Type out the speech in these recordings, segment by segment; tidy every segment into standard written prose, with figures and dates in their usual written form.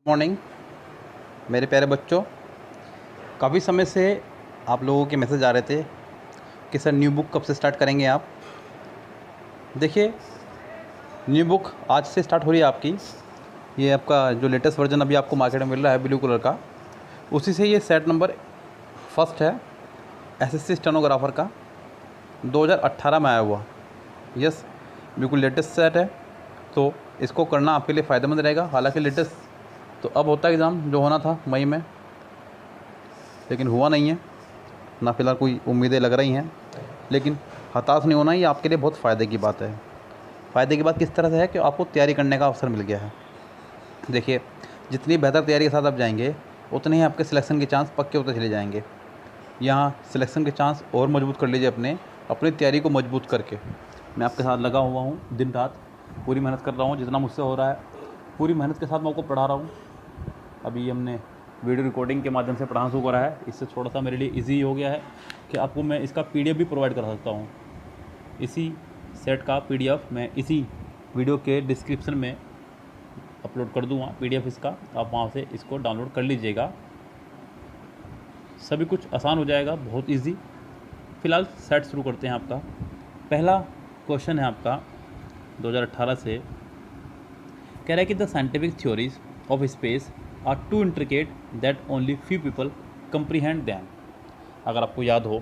Morning मेरे प्यारे बच्चों। काफ़ी समय से आप लोगों के मैसेज आ रहे थे कि सर न्यू बुक कब से स्टार्ट करेंगे आप। देखिए, न्यू बुक आज से स्टार्ट हो रही है आपकी। ये आपका जो लेटेस्ट वर्जन अभी आपको मार्केट में मिल रहा है ब्लू कलर का, उसी से ये सेट नंबर फर्स्ट है एसएससी स्टेनोग्राफर का, 2018 में आया हुआ। यस, बिल्कुल लेटेस्ट सेट है, तो इसको करना आपके लिए फ़ायदेमंद रहेगा। हालांकि लेटेस्ट तो अब होता है एग्ज़ाम, जो होना था मई में, लेकिन हुआ नहीं है ना। फ़िलहाल कोई उम्मीदें लग रही हैं, लेकिन हताश नहीं होना, ये आपके लिए बहुत फ़ायदे की बात है। फ़ायदे की बात किस तरह से है कि आपको तैयारी करने का अवसर मिल गया है। देखिए, जितनी बेहतर तैयारी के साथ आप जाएंगे, उतने ही आपके सिलेक्शन के चांस पक्के होते चले जाएंगे। यहाँ सिलेक्शन के चांस और मजबूत कर लीजिए अपनी तैयारी को मजबूत करके। मैं आपके साथ लगा हुआ हूँ, दिन रात पूरी मेहनत कर रहा हूँ, जितना मुझसे हो रहा है पूरी मेहनत के साथ मैं आपको पढ़ा रहा हूँ। अभी हमने वीडियो रिकॉर्डिंग के माध्यम से पढ़ाना शुरू करा है। इससे थोड़ा सा मेरे लिए इजी हो गया है कि आपको मैं इसका पीडीएफ भी प्रोवाइड कर सकता हूँ। इसी सेट का पीडीएफ मैं इसी वीडियो के डिस्क्रिप्शन में अपलोड कर दूँगा। पीडीएफ इसका आप वहाँ से इसको डाउनलोड कर लीजिएगा। सभी कुछ आसान हो जाएगा, बहुत इजी। फ़िलहाल सेट शुरू करते हैं। आपका पहला क्वेश्चन है आपका 2018 से, कह रहा है कि the scientific theories of space are too intricate that only few people comprehend them. अगर आपको याद हो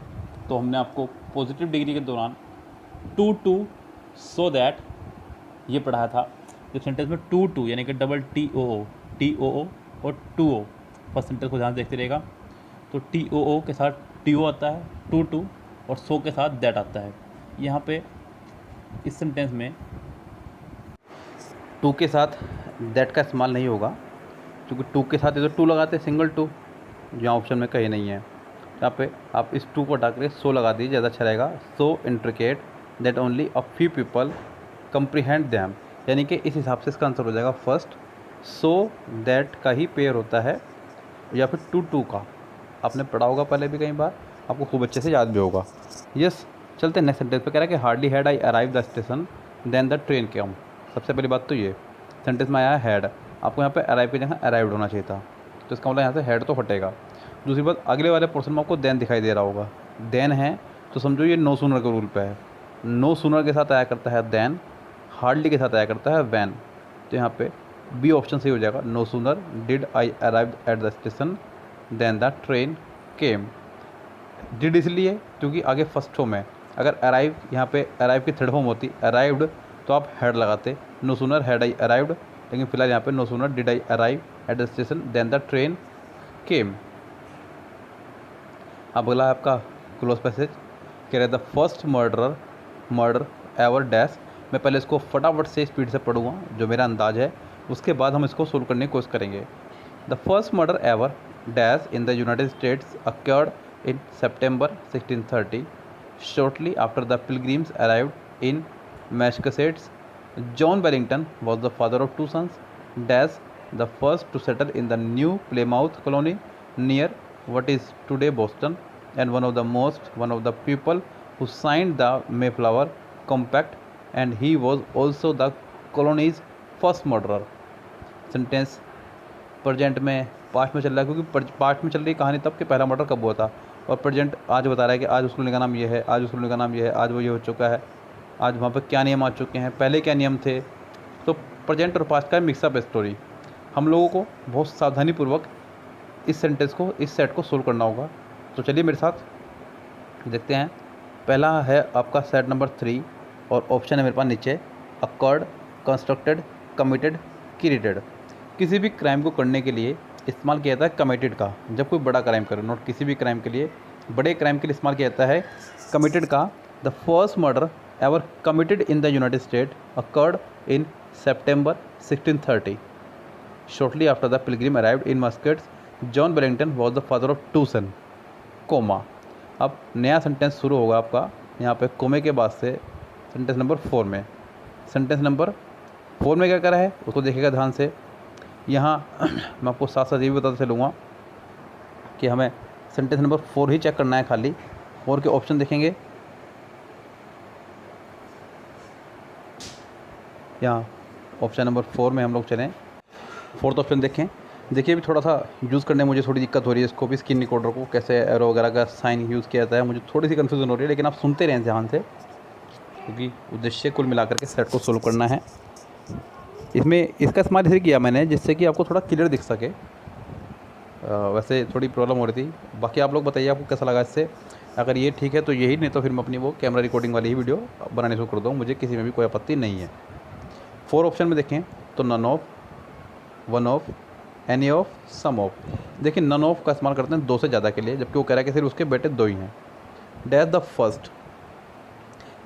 तो हमने आपको पॉजिटिव डिग्री के दौरान टू सो दैट ये पढ़ाया था। जब सेंटेंस में टू यानी कि डबल टी ओ और टू ओ, फर्स्ट सेंटेंस को ध्यान से देखते रहेगा। तो टी ओ के साथ टी ओ आता है, टू और सो के साथ दैट आता है। यहाँ पे इस सेंटेंस में टू के साथ दैट का इस्तेमाल नहीं होगा, क्योंकि टू के साथ ये तो टू लगाते हैं, सिंगल टू, जहाँ ऑप्शन में कहीं नहीं है। यहाँ पे आप इस टू को हटा कर सो लगा दीजिए, ज़्यादा अच्छा रहेगा। So intricate that only a few people comprehend them, यानी कि इस हिसाब से इसका आंसर हो जाएगा फर्स्ट। सो दैट का ही पेयर होता है, या फिर टू का आपने पढ़ा होगा पहले भी कई बार, आपको खूब अच्छे से याद भी होगा। यस, चलते हैं नेक्स्ट सेंटेंस पे। कह रहा है कि hardly had I arrive the station then the train came. सबसे पहली बात तो ये सेंटेंस में आया है हैड, आपको यहाँ पे अराइव की जगह अराइव्ड होना चाहिए था, तो इसका मतलब यहाँ से हैड तो हटेगा। दूसरी बात, अगले वाले पोर्शन में आपको देन दिखाई दे रहा होगा। देन है तो समझो ये नो सूनर के रूल पे है। नो सूनर के साथ आया करता है देन, हार्डली के साथ आया करता है वैन। तो यहाँ पे बी ऑप्शन सही हो जाएगा। No sooner did I arrive at the station then the train came. Did इसलिए क्योंकि आगे फर्स्ट फॉर्म है। अगर अराइव यहाँ पे अराइव की थर्ड फॉर्म होती अराइव्ड, तो आप हैड लगाते, no sooner had I arrived. लेकिन फिलहाल यहाँ पे no sooner did I arrive at the station then the train came. अब अगला है आपका क्लोज पैसेज। कह रहे the first murder ever dash. मैं पहले इसको फटाफट से स्पीड से पढ़ूँगा, जो मेरा अंदाज है, उसके बाद हम इसको सोल्व करने की कोशिश करेंगे। The first murder ever dash in the United states accrued in September 1630, shortly after the Pilgrims arrived in Massachusetts. John Wellington was the father of two sons, Dash, the first to settle in the New Plymouth colony near what is today Boston, and one of the people who signed the Mayflower Compact, and he was also the colony's first murderer. Sentence present में past में चल रहा है, क्योंकि past में चल रही कहानी तब कि पहला मर्डर कब हुआ था, और प्रेजेंट आज बता रहा है कि आज उस कॉलोनी का नाम ये है, आज उस कॉलोनी का नाम ये है, आज वो ये हो चुका है, आज वहाँ पर क्या नियम आ चुके हैं, पहले क्या नियम थे। तो प्रेजेंट और पास्ट का मिक्सअप स्टोरी। हम लोगों को बहुत सावधानीपूर्वक इस सेंटेंस को, इस सेट को सोल्व करना होगा। तो चलिए मेरे साथ देखते हैं। पहला है आपका सेट नंबर 3, और ऑप्शन है मेरे पास नीचे, अकॉर्ड, कंस्ट्रक्टेड, कमिटेड, क्रिएटेड। किसी भी क्राइम को करने के लिए इस्तेमाल किया जाता है कमिटेड का, जब कोई बड़ा क्राइम करे। नोट, किसी भी क्राइम के लिए, बड़े क्राइम के लिए इस्तेमाल किया जाता है कमिटेड का। The first murder ever committed in the United State occurred in September 1630, shortly after the pilgrim arrived in muskets. John Wellington was the father of two son, comma. अब नया सेंटेंस शुरू होगा आपका यहाँ पे कोमे के बाद से, सेंटेंस नंबर 4 में। सेंटेंस नंबर 4 में क्या करा है उसको देखिएगा ध्यान से। यहाँ मैं आपको साथ साथ ये भी बताता चलूँगा कि हमें सेंटेंस नंबर 4 ही चेक करना है खाली, और के ऑप्शन देखेंगे। यहाँ ऑप्शन नंबर 4 में हम लोग चलें। फोर्थ ऑप्शन देखें, देखिए अभी थोड़ा सा यूज़ करने में मुझे थोड़ी दिक्कत हो रही है इसको भी, स्क्रीन रिकॉर्डर को कैसे एरो वगैरह का साइन यूज़ किया जाता है, मुझे थोड़ी सी कन्फ्यूज़न हो रही है, लेकिन आप सुनते रहें ध्यान से, क्योंकि उद्देश्य कुल मिलाकर के सेट को सोल्व करना है। इसमें इसका इस्तेमाल इसलिए किया मैंने जिससे कि आपको थोड़ा क्लियर दिख सके। वैसे थोड़ी प्रॉब्लम हो रही थी, बाकी आप लोग बताइए आपको कैसा लगा इससे। अगर ये ठीक है तो यही, नहीं तो फिर मैं अपनी वो कैमरा रिकॉर्डिंग वाली ही वीडियो बनाने शुरू कर दूँ, मुझे किसी में भी कोई आपत्ति नहीं है। 4 ऑप्शन में देखें तो none of, one of, any of, some of. देखिए नन ऑफ का इस्तेमाल करते हैं 2 से ज़्यादा के लिए, जबकि वो कह रहा है कि सिर्फ उसके बेटे 2 ही हैं। डैश द फर्स्ट,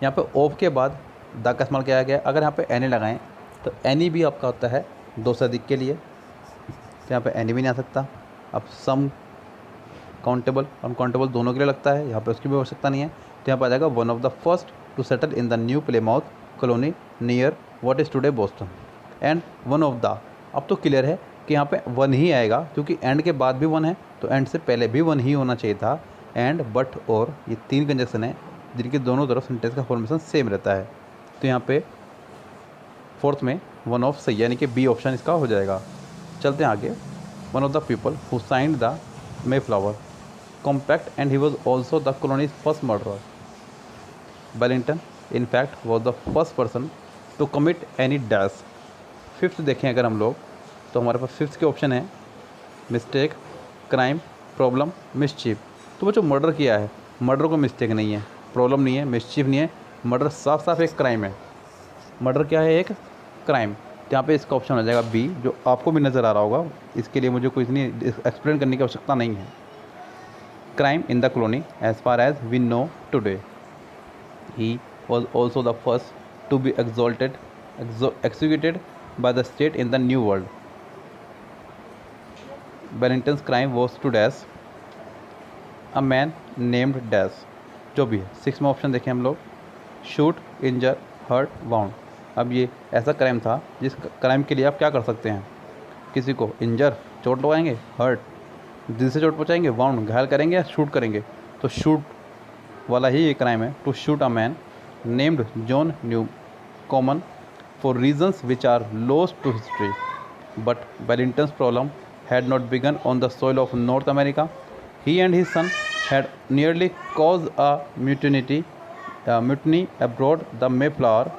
यहाँ पे ऑफ के बाद द का इस्तेमाल किया गया। अगर यहाँ पे एनी लगाएं तो एनी भी आपका होता है 2 से अधिक के लिए, तो यहाँ पे एनी भी नहीं आ सकता। अब सम, काउंटेबल, अनकाउंटेबल दोनों के लिए लगता है, यहाँ पे उसकी भी आवश्यकता नहीं है, तो यहाँ पर आ जाएगा one of the first to settle in the new Plymouth colony near what is today Boston and one of the. अब तो क्लियर है कि यहाँ पे वन ही आएगा, क्योंकि एंड के बाद भी वन है तो एंड से पहले भी वन ही होना चाहिए था। एंड, बट, और, ये 3 कंजक्शन है जिनके दोनों तरफ सेंटेंस का फॉर्मेशन सेम रहता है, तो यहाँ पे फोर्थ में वन ऑफ सही, यानी कि बी ऑप्शन इसका हो जाएगा। चलते हैं आगे। One of the people who signed the Mayflower compact and he was also the colony's first murderer. Wellington in fact was the first person to commit any dash. Fifth देखें अगर हम लोग तो हमारे पास फिफ्थ के ऑप्शन है mistake, crime, problem, mischief. तो वो जो मर्डर किया है, मर्डर को मिस्टेक नहीं है, प्रॉब्लम नहीं है, मिसचीफ नहीं है, मर्डर साफ साफ एक क्राइम है। मर्डर क्या है? एक क्राइम। तो यहाँ पे इसका ऑप्शन हो जाएगा बी, जो आपको भी नज़र आ रहा होगा, इसके लिए मुझे कोई इतनी एक्सप्लेन करने की आवश्यकता नहीं है। Crime in the colony as far as we know today, he was also the first to be executed by the state in the new world. Wellington's crime was to dash a man named dash, जो भी है। 6 में option देखें हम लोग, shoot, इंजर, hurt, wound. अब ये ऐसा क्राइम था जिस क्राइम के लिए आप क्या कर सकते हैं, किसी को इंजर, चोट लगाएंगे, हर्ट, दिल से चोट पहुँचाएंगे, वाउंड, घायल करेंगे, या शूट करेंगे। तो शूट वाला ही ये क्राइम है, to shoot a man named John Newcomen for reasons which are lost to history. But Wellington's problem had not begun on the soil of North America. He and his son had nearly caused a mutiny aboard the Mayflower.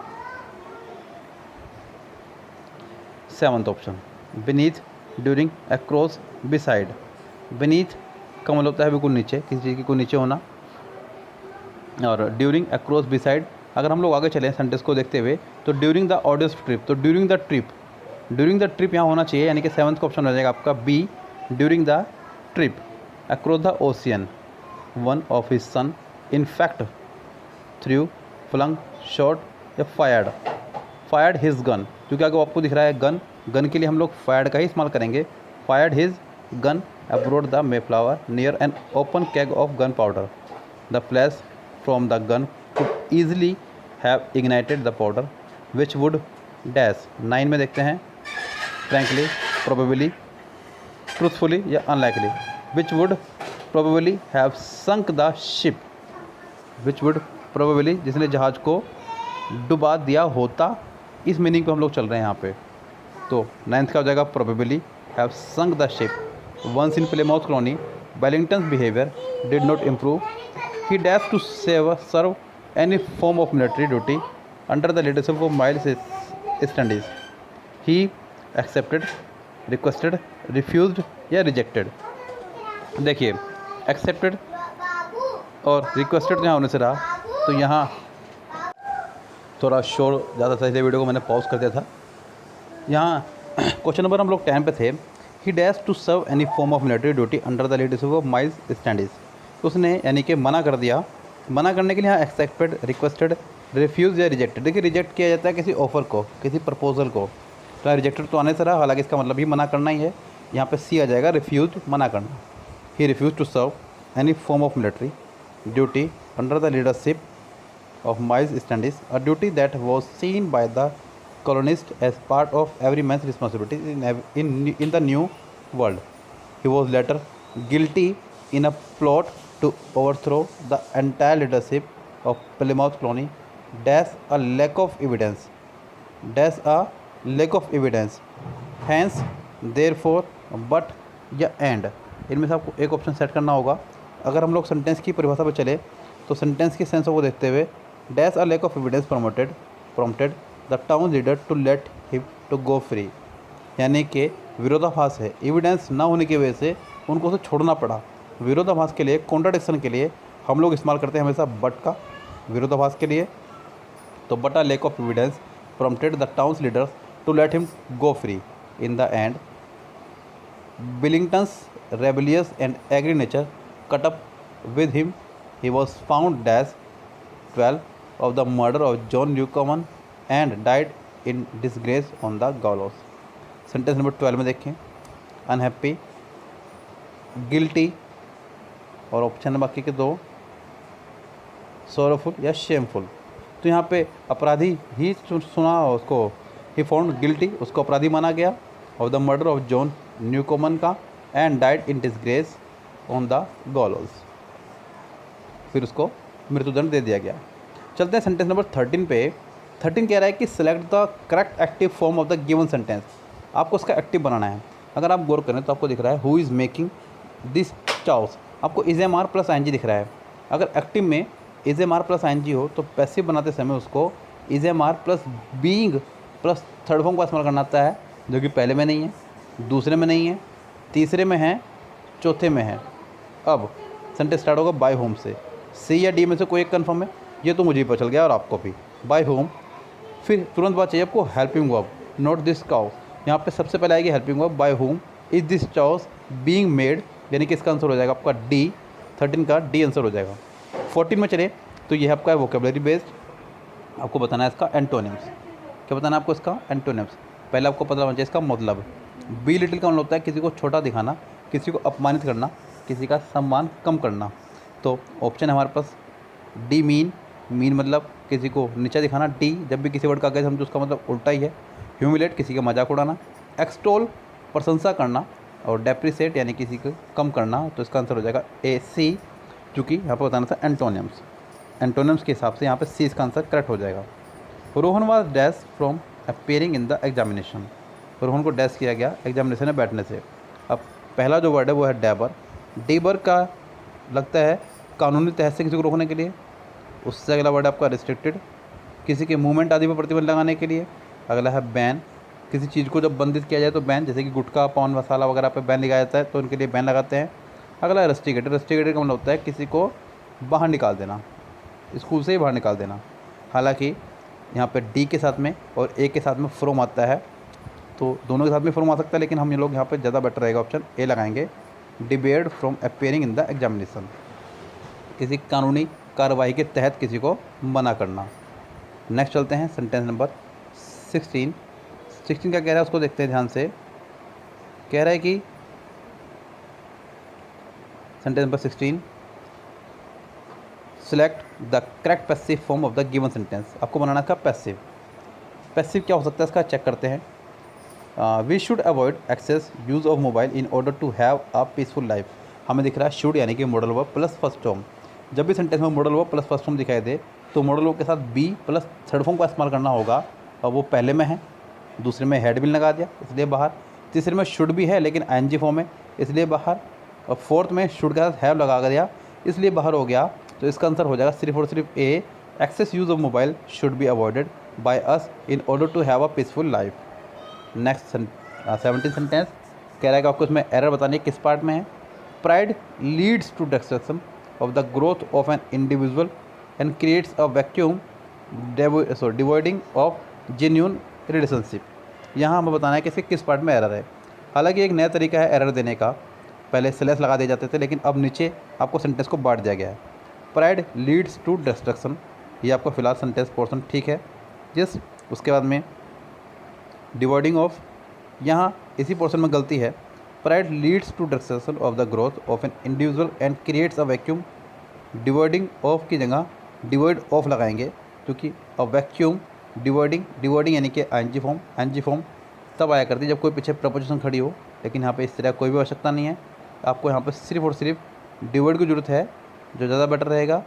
7th option, beneath, during, across, beside. Beneath का मतलब होता है बिल्कुल नीचे, किसी चीज़ की कोई नीचे होना, और ड्यूरिंग, अक्रॉस, बिसाइड। अगर हम लोग आगे चलें सेंटेंस को देखते हुए तो ड्यूरिंग द ऑडियंस ट्रिप, तो ड्यूरिंग द ट्रिप यहाँ होना चाहिए, यानी कि 7th का ऑप्शन हो जाएगा आपका B, during the trip. Across the ocean, one of his son in fact threw, flung, shot, या फायर्ड हिज गन, क्योंकि अगर आपको दिख रहा है गन के लिए हम लोग फायर्ड का ही इस्तेमाल करेंगे। Fired his gun abroad the Mayflower near an open keg of gun powder, the flash from the gun could easily have ignited the powder which would dash। 9 में देखते हैं, frankly, probably, truthfully, या unlikely, which would probably have sunk the ship, which would probably, जिसने जहाज को डुबा दिया होता, इस मीनिंग पे हम लोग चल रहे हैं यहाँ पे। तो 9th का हो जाएगा probably have sunk the ship। Once in Plymouth colony, Wellington's behavior did not improve. He dashed to serve any form of military duty under the leadership of Miles Standish. He accepted, requested, refused, या rejected। देखिए accepted और requested यहाँ होने से रहा, तो यहाँ थोड़ा शोर ज़्यादा था इसलिए वीडियो को मैंने पॉज कर दिया था। यहाँ क्वेश्चन नंबर हम लोग 10 पे थे। He dashed to serve any form of military duty under the leadership of Miles Standish। उसने यानी कि मना कर दिया। मना करने के लिए यहाँ एक्सेप्टेड, रिक्वेस्टेड, रिफ्यूज़ या रिजेक्टेड। देखिए रिजेक्ट किया जाता है किसी ऑफ़र को, किसी प्रपोजल को, तो रिजेक्टेड तो आने से रहा, हालांकि इसका मतलब ही मना करना ही है। यहाँ पे सी आ जाएगा, रिफ्यूज़, मना करना। He refuse to serve any form of military duty under the leadership of Miles Standish, a duty that was seen by the colonist as part of every man's responsibility in the new world. He was later guilty in a plot to overthrow the entire leadership of Plymouth colony. Dash a lack of evidence. Dash a lack of evidence. Hence, therefore, but या and, इनमें से आपको एक option set करना होगा। अगर हम लोग सेंटेंस की परिभाषा पर चले तो सेंटेंस की सेंस को देखते हुए dash a lack of evidence prompted the town leader to let him to go free, यानी कि विरोधाभास है, एविडेंस ना होने की वजह से उनको उसे छोड़ना पड़ा। विरोधाभास के लिए, कॉन्ट्राडिक्शन के लिए हम लोग इस्तेमाल करते हैं हमेशा बट का, विरोधाभास के लिए। तो but a lack of evidence prompted the town's leaders to let him go free. In the end Billington's rebellious and angry nature caught up with him. He was found dash 12 of the murder of John Newcomen and died in disgrace on the gallows. Sentence number 12 में देखें, unhappy, guilty और option बाकी के दो, sorrowful या shameful. तो यहाँ पे अपराधी ही सुना उसको, ही फाउंड गिल्टी, उसको अपराधी माना गया, of the murder of John Newcomen का, and died in disgrace on the gallows, फिर उसको मृत्युदंड दे दिया गया। चलते हैं सेंटेंस नंबर 13 पे। 13 कह रहा है कि select the correct active form of the given sentence. आपको उसका एक्टिव बनाना है। अगर आप गौर करें तो आपको दिख रहा है who is making this chaos, आपको is am are plus I N G दिख रहा है। अगर एक्टिव में is am are plus I N G हो तो पैसिव बनाते समय उसको is am are plus being plus third form का इस्तेमाल करना आता है, जो कि पहले में नहीं है, दूसरे में नहीं है, तीसरे में है, चौथे में है। अब सेंटेंस स्टार्ट होगा बाय होम से। सी या डी में से कोई एक कन्फर्म है, ये तो मुझे ही पता चल गया और आपको भी। बाय होम, फिर तुरंत बात चाहिए आपको helping verb, not this cow. यहाँ पे सबसे पहले आएगी helping verb, by whom is this house being made, यानी कि इसका आंसर हो जाएगा आपका डी, 13 का डी आंसर हो जाएगा। 14 में चले तो ये आपका वोकेबलरी बेस्ड, आपको बताना है इसका एंटोनिम्स। क्या बताना है आपको इसका एंटोनिम्स? पहले आपको पता होना चाहिए इसका मतलब। बी लिटिल का मतलब होता है किसी को छोटा दिखाना, किसी को अपमानित करना, किसी का सम्मान कम करना। तो ऑप्शन है हमारे पास डी मीन, मीन मतलब किसी को नीचा दिखाना। डी जब भी किसी वर्ड का आगे समझो उसका मतलब उल्टा ही है। ह्यूमिलेट किसी का मजाक उड़ाना। एक्सटोल प्रशंसा करना। और डेप्रिसिएट यानी किसी को कम करना। तो इसका आंसर हो जाएगा ए सी, चूँकि यहाँ पर बताना था एंटोनिम्स। एंटोनिम्स के हिसाब से यहाँ पर सी इसका आंसर करेक्ट हो जाएगा। Rohan was dash from appearing in the examination, Rohan को डैश किया गया एग्जामिनेशन में बैठने से। अब पहला जो वर्ड है वो है डैबर। डेबर का लगता है कानूनी तहत से किसी को रोकने के लिए। उससे अगला वर्ड है आपका रिस्ट्रिक्टेड, किसी के मूवमेंट आदि पर प्रतिबंध लगाने के लिए। अगला है बैन, किसी चीज़ को जब बंदित किया जाए तो बैन, जैसे कि गुटखा, पान मसाला वगैरह पे बैन लगाया जाता है तो उनके लिए बैन लगाते हैं। अगला है रेस्ट्रिकेटेड, रेस्ट्रिकेटेड का मतलब होता है किसी को बाहर निकाल देना, स्कूल से ही बाहर निकाल देना। हालांकि यहाँ पे डी के साथ में और ए के साथ में फ्रॉम आता है, तो दोनों के साथ में फ्रॉम आ सकता है, लेकिन हम ये लोग यहाँ पे ज़्यादा बेटर रहेगा ऑप्शन ए लगाएंगे, debarred from appearing in the examination, किसी कानूनी कार्रवाई के तहत किसी को मना करना। नेक्स्ट चलते हैं सेंटेंस नंबर 16। 16 क्या कह रहा है उसको देखते हैं ध्यान से। कह रहा है कि sentence number 16, select the correct passive form of the given sentence. आपको बनाना का पैसिव। पैसिव क्या हो सकता है इसका चेक करते हैं। We should avoid excess use of mobile in order to have a peaceful life. हमें दिख रहा है शुड यानी कि modal verb plus first form. जब भी सेंटेंस में modal verb plus first form दिखाई दे तो मॉडल वर्ब के साथ बी प्लस थर्ड फॉर्म का इस्तेमाल करना होगा, और वो पहले में है, दूसरे में हैड बिल लगा दिया इसलिए बाहर, तीसरे में शुड भी है लेकिन आईएनजी फॉर्म है इसलिए बाहर, और फोर्थ में शुड के साथ हैव लगा दिया इसलिए बाहर हो गया। तो इसका आंसर हो जाएगा सिर्फ और सिर्फ A, excess use of mobile should be avoided by us in order to have a peaceful life. Next 17 sentence कह रहा है कि आपको इसमें एरर बतानी है किस पार्ट में है। Pride leads to destruction of the growth of an individual and creates a vacuum devoiding of genuine relationship. यहाँ हमें बताना है कि इसके किस पार्ट में एरर है। हालांकि एक नया तरीका है एरर देने का, पहले स्लैश लगा दिए जाते थे लेकिन अब नीचे आपको सेंटेंस को बांट दिया गया है। प्राइड लीड्स टू डिस्ट्रक्शन, ये आपका फिलहाल सेंटेंस पोर्शन ठीक है जिस, उसके बाद में डिवाइडिंग ऑफ, यहाँ इसी पोर्शन में गलती है। Pride leads to destruction of the growth of an individual and creates a vacuum, dividing of की जगह डिवाइड ऑफ लगाएंगे क्योंकि अ वैक्यूम डिवाइडिंग यानी कि आईएनजी फॉर्म तब आया करती है जब कोई पीछे प्रपोजिशन खड़ी हो, लेकिन यहाँ पे इस तरह कोई भी आवश्यकता नहीं है। आपको यहाँ पे सिर्फ और सिर्फ डिवाइड की जरूरत है जो ज़्यादा बेटर रहेगा।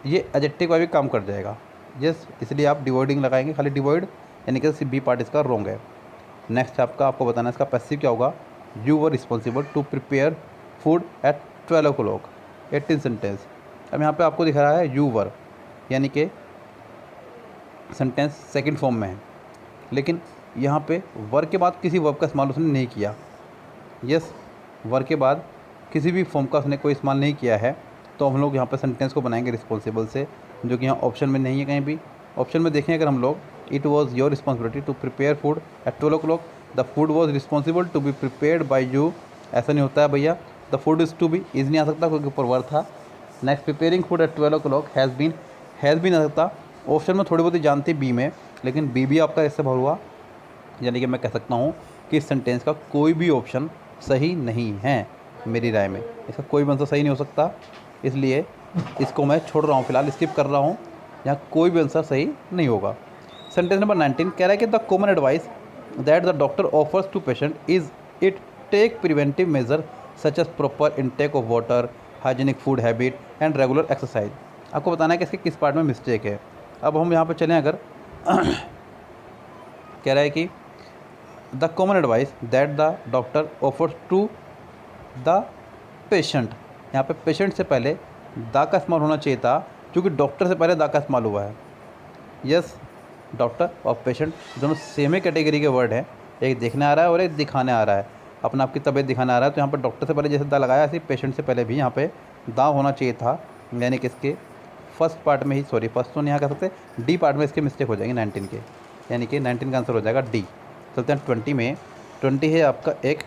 ये एडजेक्टिव का भी काम कर जाएगा, यस, इसलिए आप डिवाइडिंग लगाएंगे, खाली डिवाइड यानी कि बी पार्ट इसका रॉन्ग है। नेक्स्ट आपको बताना है इसका पैसिव क्या होगा। You were responsible to prepare food at 12 o'clock। 18 sentence. अब यहाँ पे आपको दिख रहा है यू वर, यानी कि सेंटेंस सेकंड फॉर्म में है, लेकिन यहाँ पे वर के बाद किसी वर्ब का इस्तेमाल उसने नहीं किया। यस, वर के बाद किसी भी फॉर्म का उसने कोई इस्तेमाल नहीं किया है, तो हम लोग यहाँ पर सेंटेंस को बनाएंगे रिस्पॉन्सिबल से, जो कि यहाँ ऑप्शन में नहीं है कहीं भी। ऑप्शन में देखें अगर हम लोग, it was your responsibility to prepare food at 12 o'clock, the food was responsible to be prepared by you. ऐसा नहीं होता है भैया, the food is to be is नहीं आ सकता क्योंकि ऊपर वर था। Next, preparing food at 12 o'clock has been आ सकता। ऑप्शन में थोड़ी बहुत ही जानती बी में, लेकिन बी भी आपका इससे भर हुआ, यानी कि मैं कह सकता हूँ कि इस सेंटेंस का कोई भी ऑप्शन सही नहीं है मेरी राय में। इसका कोई भी आंसर सही नहीं हो सकता, इसलिए इसको मैं छोड़ रहा हूँ, फिलहाल स्किप कर रहा हूँ। यहाँ कोई भी आंसर सही नहीं होगा। सेंटेंस नंबर 19 कह रहा है कि the common advice that the doctor offers to patient is it take preventive measure such as proper intake of water, hygienic food habit and regular exercise. आपको बताना है कि इसके किस पार्ट में मिस्टेक है। अब हम यहाँ पर चलें, अगर कह रहा है कि the common advice that the doctor offers to the patient, यहाँ पे पेशेंट से पहले द का इस्तेमाल होना चाहिए था, क्योंकि डॉक्टर से पहले द का इस्तेमाल हुआ है। यस, डॉक्टर और पेशेंट दोनों सेम ही कैटेगरी के वर्ड हैं, एक देखने आ रहा है और एक दिखाने आ रहा है, अपना आपकी तबीयत दिखाने आ रहा है। तो यहाँ पर डॉक्टर से पहले जैसे द लगाया, ऐसे पेशेंट से पहले भी यहाँ पे द होना चाहिए था, यानी कि इसके फर्स्ट पार्ट में ही, सॉरी फर्स्ट तो नहीं कह सकते, डी पार्ट में इसके मिस्टेक हो जाएंगे 19 के, यानी कि 19 का आंसर हो जाएगा डी। चलते हैं 20 में। 20 है आपका एक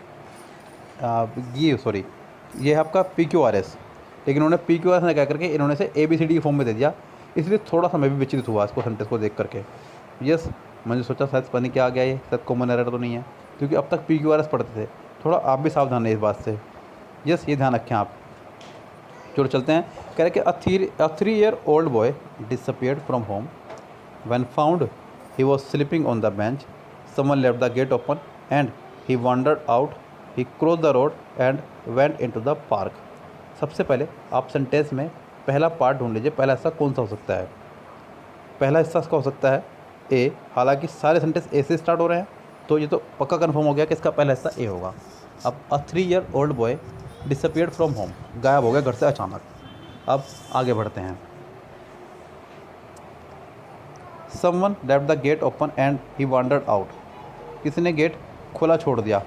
ये है आपका PQRS, लेकिन उन्होंने PQRS ने क्या करके इन्होंने से ABCD फॉर्म में दे दिया, इसलिए थोड़ा सा मैं भी विचलित हुआ इसको सेंटेंस को देख करके। यस, मैंने सोचा शायद पता नहीं क्या आ गया, ये शायद कॉमन एरर तो नहीं है, क्योंकि अब तक PQRS पढ़ते थे। थोड़ा आप भी सावधान है इस बात से। यस, ये ध्यान रखें आप। चलो चलते हैं। कह रहे कि a 3-year-old boy disappeared from home. When found, he was sleeping on the bench. Someone left the gate open and he wandered out. He crossed the road and went into the park. सबसे पहले आप sentence में पहला part ढूंढ लीजिए, पहला हिस्सा कौन सा हो सकता है। पहला हिस्सा इसका हो सकता है ए, हालांकि सारे सेंटेंस ए से स्टार्ट हो रहे हैं, तो ये तो पक्का कंफर्म हो गया कि इसका पहला हिस्सा ए होगा। अब a 3-year-old boy disappeared from home, गायब हो गया घर से अचानक। अब आगे बढ़ते हैं। Someone left the gate open and he wandered out. किसी ने गेट खुला छोड़ दिया,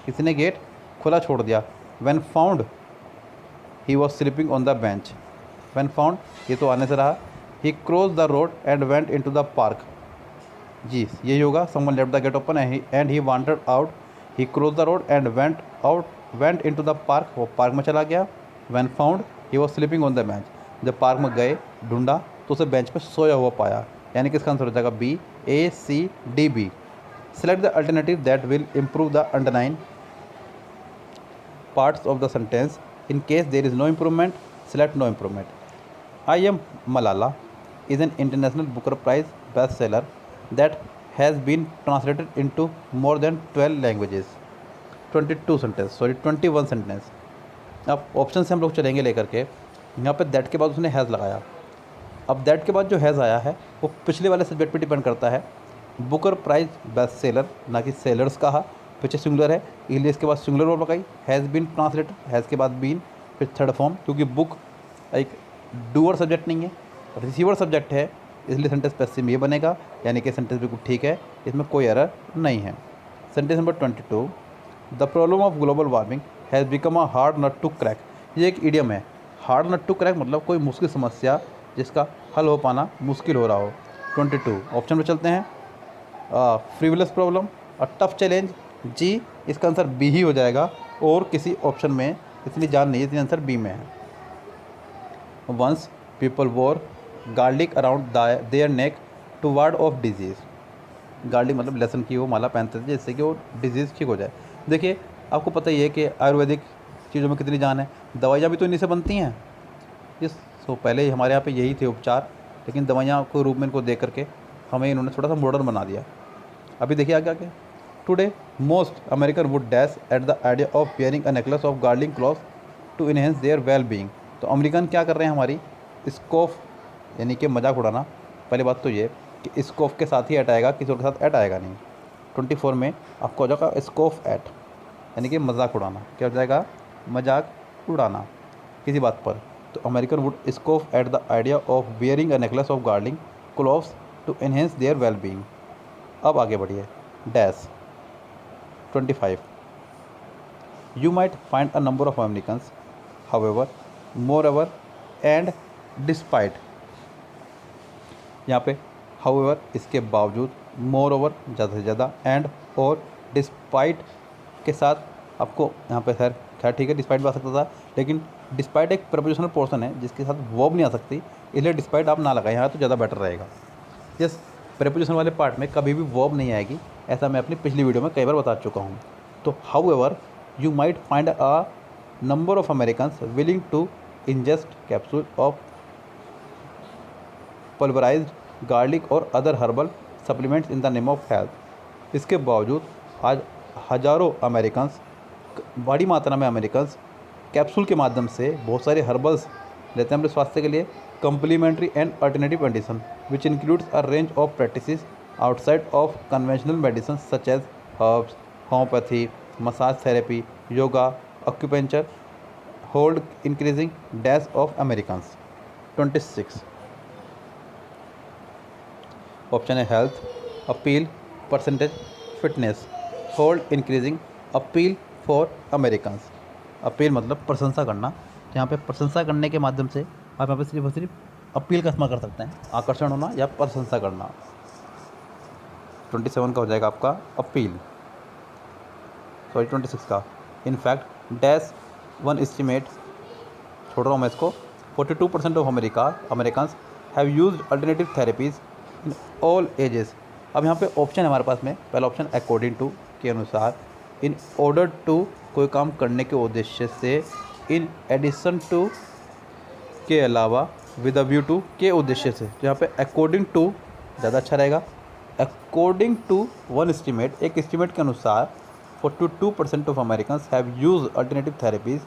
किसी ने गेट खुला छोड़ दिया। When found, he was sleeping on the bench. When found, ये तो आने से रहा। He crossed the road and went into the park. जी, यही होगा। Someone left the gate open and he wandered out. He crossed the road and went into the park. वो park में चला गया। When found, he was sleeping on the bench. जब park में गए, ढूंढा तो उसे बेंच पर सोया हुआ पाया, यानी कि इसका आंसर हो जाएगा B, A, C, D, B. Select the alternative that will improve the underlined parts of the sentence. In case there is no improvement, select no improvement. I Am Malala is an international Booker Prize bestseller that has been translated into more than 12 languages. 21 sentence. अब option से हम लोग चलेंगे लेकर के, यहाँ पे that के बाद उसने हैज़ लगाया। अब दैट के बाद जो हैज़ आया है वो पिछले वाले सब्जेक्ट पे डिपेंड करता है। बुकर प्राइज बेस्ट सेलर, ना कि सेलर्स कहा, पीछे सिंगुलर है इसलिए इसके बाद सिंगुलर वर्ब लगाई। हैज़ बीन ट्रांसलेटेड, हैज़ के बाद बीन, फिर थर्ड फॉर्म, क्योंकि बुक एक डूअर सब्जेक्ट नहीं है, रिसीवर सब्जेक्ट है, इसलिए सेंटेंस पैसिव ये बनेगा, यानी कि सेंटेंस बिल्कुल ठीक है, इसमें कोई एरर नहीं है। Sentence number 22, the problem of global warming has become a hard nut to crack. ये एक इडियम है, हार्ड नट टू क्रैक मतलब कोई मुश्किल समस्या जिसका हल हो पाना मुश्किल हो रहा हो। 22 ऑप्शन में चलते हैं। फ्रीवलेस प्रॉब्लम, अ टफ चैलेंज, जी, इसका आंसर बी ही हो जाएगा, और किसी ऑप्शन में इतनी जान नहीं है, इसलिए आंसर बी में है। Once people wore garlic around their neck to ward off disease. Garlic मतलब लहसुन की वो माला पहनते थे जिससे कि वो डिजीज़ ठीक हो जाए। देखिए आपको पता ही है कि आयुर्वेदिक चीज़ों में कितनी जान है, दवाइयाँ भी तो इन्हीं से बनती हैं। इस तो पहले ही हमारे यहाँ पे यही थे उपचार, लेकिन दवाइयाँ को रूप में इनको दे करके हमें इन्होंने थोड़ा सा मॉडर्न बना दिया। अभी देखिए आगे आगे। Today most American would dash at the idea of wearing a necklace of garlic cloth to enhance their well being. तो अमेरिकन क्या कर रहे हैं, हमारी स्कोफ यानी कि मजाक उड़ाना। पहली बात तो ये कि स्कोफ के साथ ही एट आएगा, किसी और के साथ एट आएगा नहीं। 24 में आपको हो जाएगा स्कोफ एट। यानी कि मजाक उड़ाना। क्या हो जाएगा? मजाक उड़ाना किसी बात पर। तो American would scoff at the idea of wearing a necklace of garlic cloves to enhance their well being. अब आगे बढ़िए। Dash 25 You might find a number of Americans, however, moreover, and despite। यहाँ पे however इसके बावजूद, moreover ज़्यादा से ज़्यादा, and और despite के साथ आपको यहाँ पे खैर ठीक है despite भी आ सकता था, लेकिन despite एक prepositional portion है जिसके साथ verb नहीं आ सकती, इसलिए despite आप ना लगाएं यहाँ तो ज़्यादा बेटर रहेगा। यस, preposition वाले पार्ट में कभी भी verb नहीं आएगी, ऐसा मैं अपनी पिछली वीडियो में कई बार बता चुका हूँ। तो however you might find a number of Americans willing to ingest capsules of pulverized garlic और other herbal supplements in the name of health। इसके बावजूद आज हजारों अमेरिकन्स, बड़ी मात्रा में अमेरिकन्स कैप्सूल के माध्यम से बहुत सारे हर्बल्स लेते हैं अपने स्वास्थ्य के लिए, complementary and alternative medicine which includes a range of practices outside of conventional medicine such as herbs, homeopathy, massage therapy, yoga, acupuncture, hold increasing dash of Americans. 26 option है health, appeal, percentage, fitness, hold increasing, appeal for Americans. Appeal मतलब प्रशंसा करना, यहाँ पे प्रशंसा करने के माध्यम से आप यहाँ पे सिर्फ और सिर्फ अपील का इस्तेमाल कर सकते हैं, आकर्षण होना या प्रशंसा करना। 27 का हो जाएगा आपका अपील, सॉरी 26 का। इनफैक्ट डैश वन एस्टिमेट, छोड़ रहा हूँ मैं इसको, 42% of Americans have used alternative therapies in all ages. अब यहाँ पे ऑप्शन है हमारे पास में, पहला ऑप्शन अकॉर्डिंग टू के अनुसार, इन ऑर्डर टू कोई काम करने के उद्देश्य से, इन एडिशन टू के अलावा, विद अ व्यू टू के उद्देश्य से। तो यहाँ पे अकॉर्डिंग टू ज़्यादा अच्छा रहेगा। अकॉर्डिंग टू वन एस्टिमेट, एक एस्टिमेट के अनुसार 42% of Americans have used alternative therapies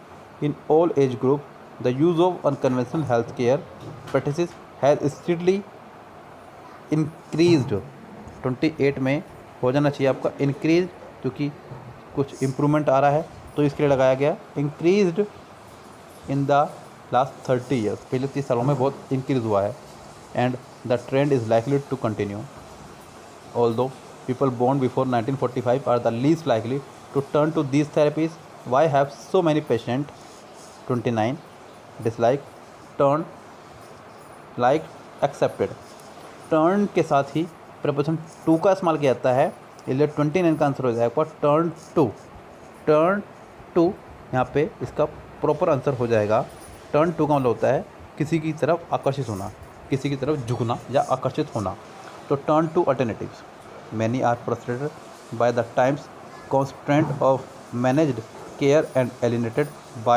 in all age group. The use of unconventional healthcare practices has steadily increased। 28 में हो जाना चाहिए आपका increased, क्योंकि कुछ इम्प्रूवमेंट आ रहा है तो इसके लिए लगाया गया increased in the last 30 years। पिछले 30 सालों में बहुत इंक्रीज हुआ है। and the trend is likely to continue, although people born before 1945 are the least likely to turn to these therapies। Why have so many patients? 29 dislike, turn, like, accepted। Turn के साथ ही प्रपोजन to का इस्तेमाल किया जाता है, इसलिए 29 का answer हो जाएगा टर्न टू। टर्न टू यहाँ पे इसका प्रॉपर आंसर हो जाएगा। टर्न टू का मतलब होता है किसी की तरफ आकर्षित होना, किसी की तरफ झुकना या आकर्षित होना। तो turn to alternatives. Many are frustrated by the times constraint of managed care and alienated by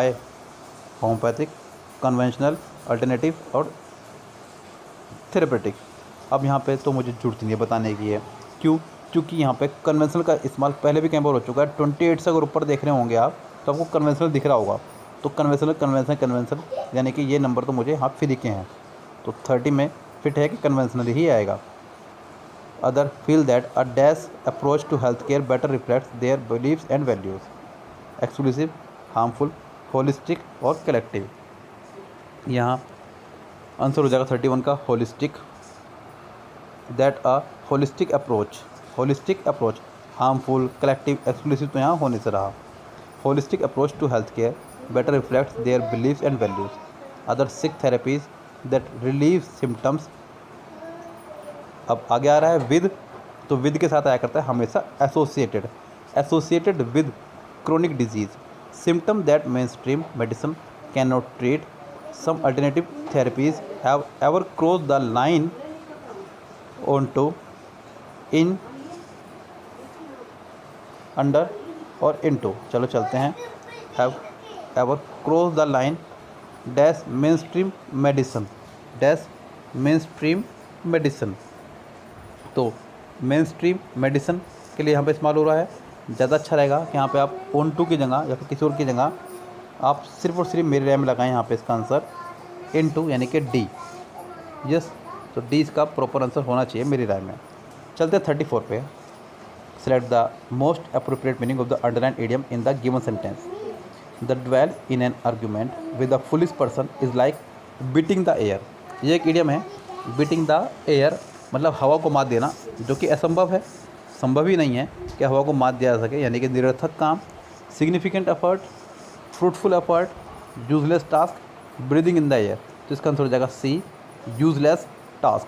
homeopathic, conventional, alternative और therapeutic। अब यहाँ पे तो मुझे जरूरत नहीं है बताने की है, क्यों? क्योंकि यहाँ पे कन्वेंशनल का इस्तेमाल पहले भी कई बार हो चुका है। 28 से अगर ऊपर देख रहे होंगे आप तो आपको कन्वेंशनल दिख रहा होगा। तो कन्वेंशनल यानी कि ये नंबर तो मुझे यहाँ फ्री के हैं, तो 30 में फिट है कि कन्वेंशनल ही आएगा। Other feel that a dash approach to healthcare better reflects their beliefs and values। Exclusive, harmful, holistic और collective। यहाँ आंसर हो जाएगा 31 का holistic। That a holistic approach, harmful, collective, exclusive तो यहाँ होने से रहा। Holistic approach to healthcare better reflects their beliefs and values। Other sick therapies that relieve symptoms। अब आगे आ रहा है विद, तो विद के साथ आया करता है हमेशा associated with chronic disease, symptom that main stream medicine can not treat. Some alternative therapies have ever cross the line on to, in, under और इन टू। चलो चलते हैं। Have ever cross the line dash main stream medicine. तो main stream medicine के लिए यहाँ पे इस्तेमाल हो रहा है। ज़्यादा अच्छा रहेगा कि यहाँ पे आप ऑन टू की जगह या फिर किसी और की जगह आप सिर्फ और सिर्फ मेरी राय में लगाएं यहाँ पे इसका आंसर इन टू यानी कि डी। यस, तो डी इसका प्रॉपर आंसर होना चाहिए मेरी राय में। चलते 34 पे। Select the most appropriate meaning of the underlined idiom in the given sentence. The dwell in an argument with a foolish person is like beating the air. ये एक idiom है, beating the air मतलब हवा को मात देना, जो कि असंभव है, संभव ही नहीं है कि हवा को मात दिया जा सके, यानी कि निरर्थक काम, significant effort, fruitful effort, useless task, breathing in the air. तो इसका आंसर हो जाएगा C, useless task.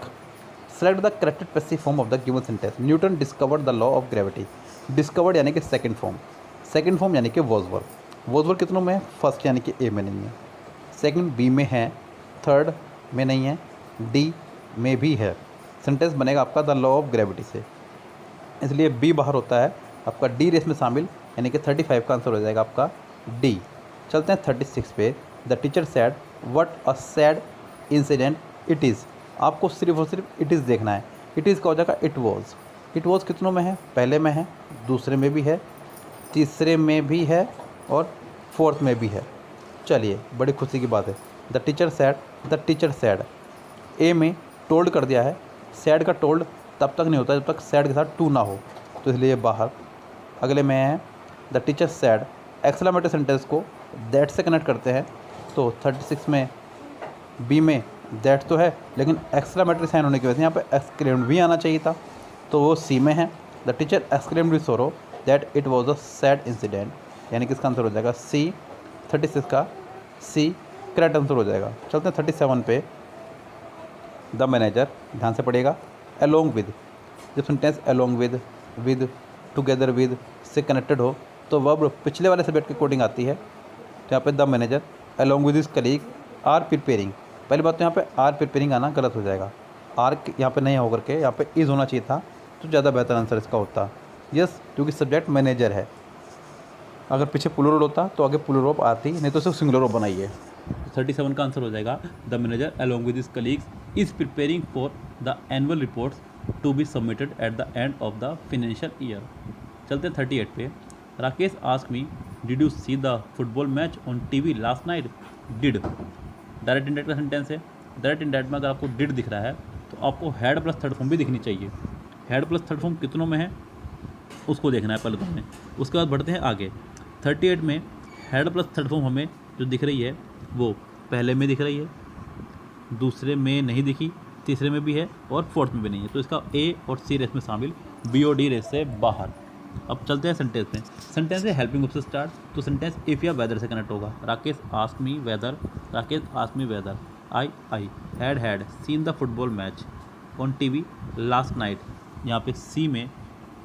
Select the corrected passive form of the given sentence. Newton discovered the law of gravity. Discovered यानी कि सेकंड फॉर्म यानी कि वॉजवर्थ कितनों में है? फर्स्ट यानी कि ए में नहीं है, सेकंड बी में है, थर्ड में नहीं है, डी में भी है। सेंटेंस बनेगा आपका द लॉ ऑफ ग्रेविटी से, इसलिए बी बाहर होता है, आपका डी रेस में शामिल, यानी कि 35 का आंसर हो जाएगा आपका डी। चलते हैं 36 पे। The teacher sad what a sad incident it is. आपको सिर्फ और सिर्फ इट इज़ देखना है। इट इज़ का हो जाएगा इट वॉज। इट वॉज कितनों में है? पहले में है, दूसरे में भी है, तीसरे में भी है और फोर्थ में भी है। चलिए, बड़ी खुशी की बात है। द टीचर सैड ए में टोल्ड कर दिया है, सैड का टोल्ड तब तक नहीं होता जब तक सैड के साथ टू ना हो, तो इसलिए बाहर। अगले में है the teacher sad, exclamatory sentence को दैट से कनेक्ट करते हैं, तो 36 में बी में दैट तो है, लेकिन एक्सक्लेमेटरी साइन होने की वजह से यहाँ पे एक्सक्लेम्ड भी आना चाहिए था, तो वो सी में है। The teacher exclaimed with sorrow that it was a sad incident, यानी कि इसका आंसर हो जाएगा सी। 36 का सी करेक्ट आंसर हो जाएगा। चलते हैं 37 पे। द मैनेजर, ध्यान से पढ़िएगा, अलोंग विद। जब sentence along with, together with से कनेक्टेड हो तो वर्ब पिछले वाले सब्जेक्ट की कोडिंग आती है। तो यहाँ पे the manager along with his colleague are preparing. पहली बात तो यहाँ पे आर प्रिपेयरिंग आना गलत हो जाएगा, आर यहाँ पे नहीं होकर के यहाँ पे इज़ होना चाहिए था, तो ज़्यादा बेहतर आंसर इसका होता। यस, क्योंकि सब्जेक्ट मैनेजर है। अगर पीछे प्लूरल होता तो आगे प्लूरल आती, नहीं तो सिर्फ सिंगुलर बनाइए। 37 का आंसर हो जाएगा the manager along with his colleagues is preparing for the annual reports to be submitted at the end of the financial year. चलते 38 पे। Rakesh ask me did you see the football match on TV last night. Did direct indirect का sentence है। Direct indirect में अगर आपको did दिख रहा है तो आपको हैड प्लस थर्ड फॉर्म भी दिखनी चाहिए। हैड प्लस थर्ड फॉर्म कितनों में है उसको देखना है पहले तो हमें, उसके बाद बढ़ते हैं आगे। 38 में हैड प्लस थर्ड फॉर्म हमें जो दिख रही है वो पहले में दिख रही है, दूसरे में नहीं दिखी, तीसरे में भी है और फोर्थ में भी नहीं है, तो इसका ए और सी रेस में शामिल, बी और डी रेस से बाहर। अब चलते हैं सेंटेंस में। सेंटेंस है हेल्पिंग वर्ब से स्टार्ट, तो सेंटेंस इफ़ या वेदर से कनेक्ट होगा। Rakesh ask me whether I had seen the football match on TV last night. यहाँ पे सी में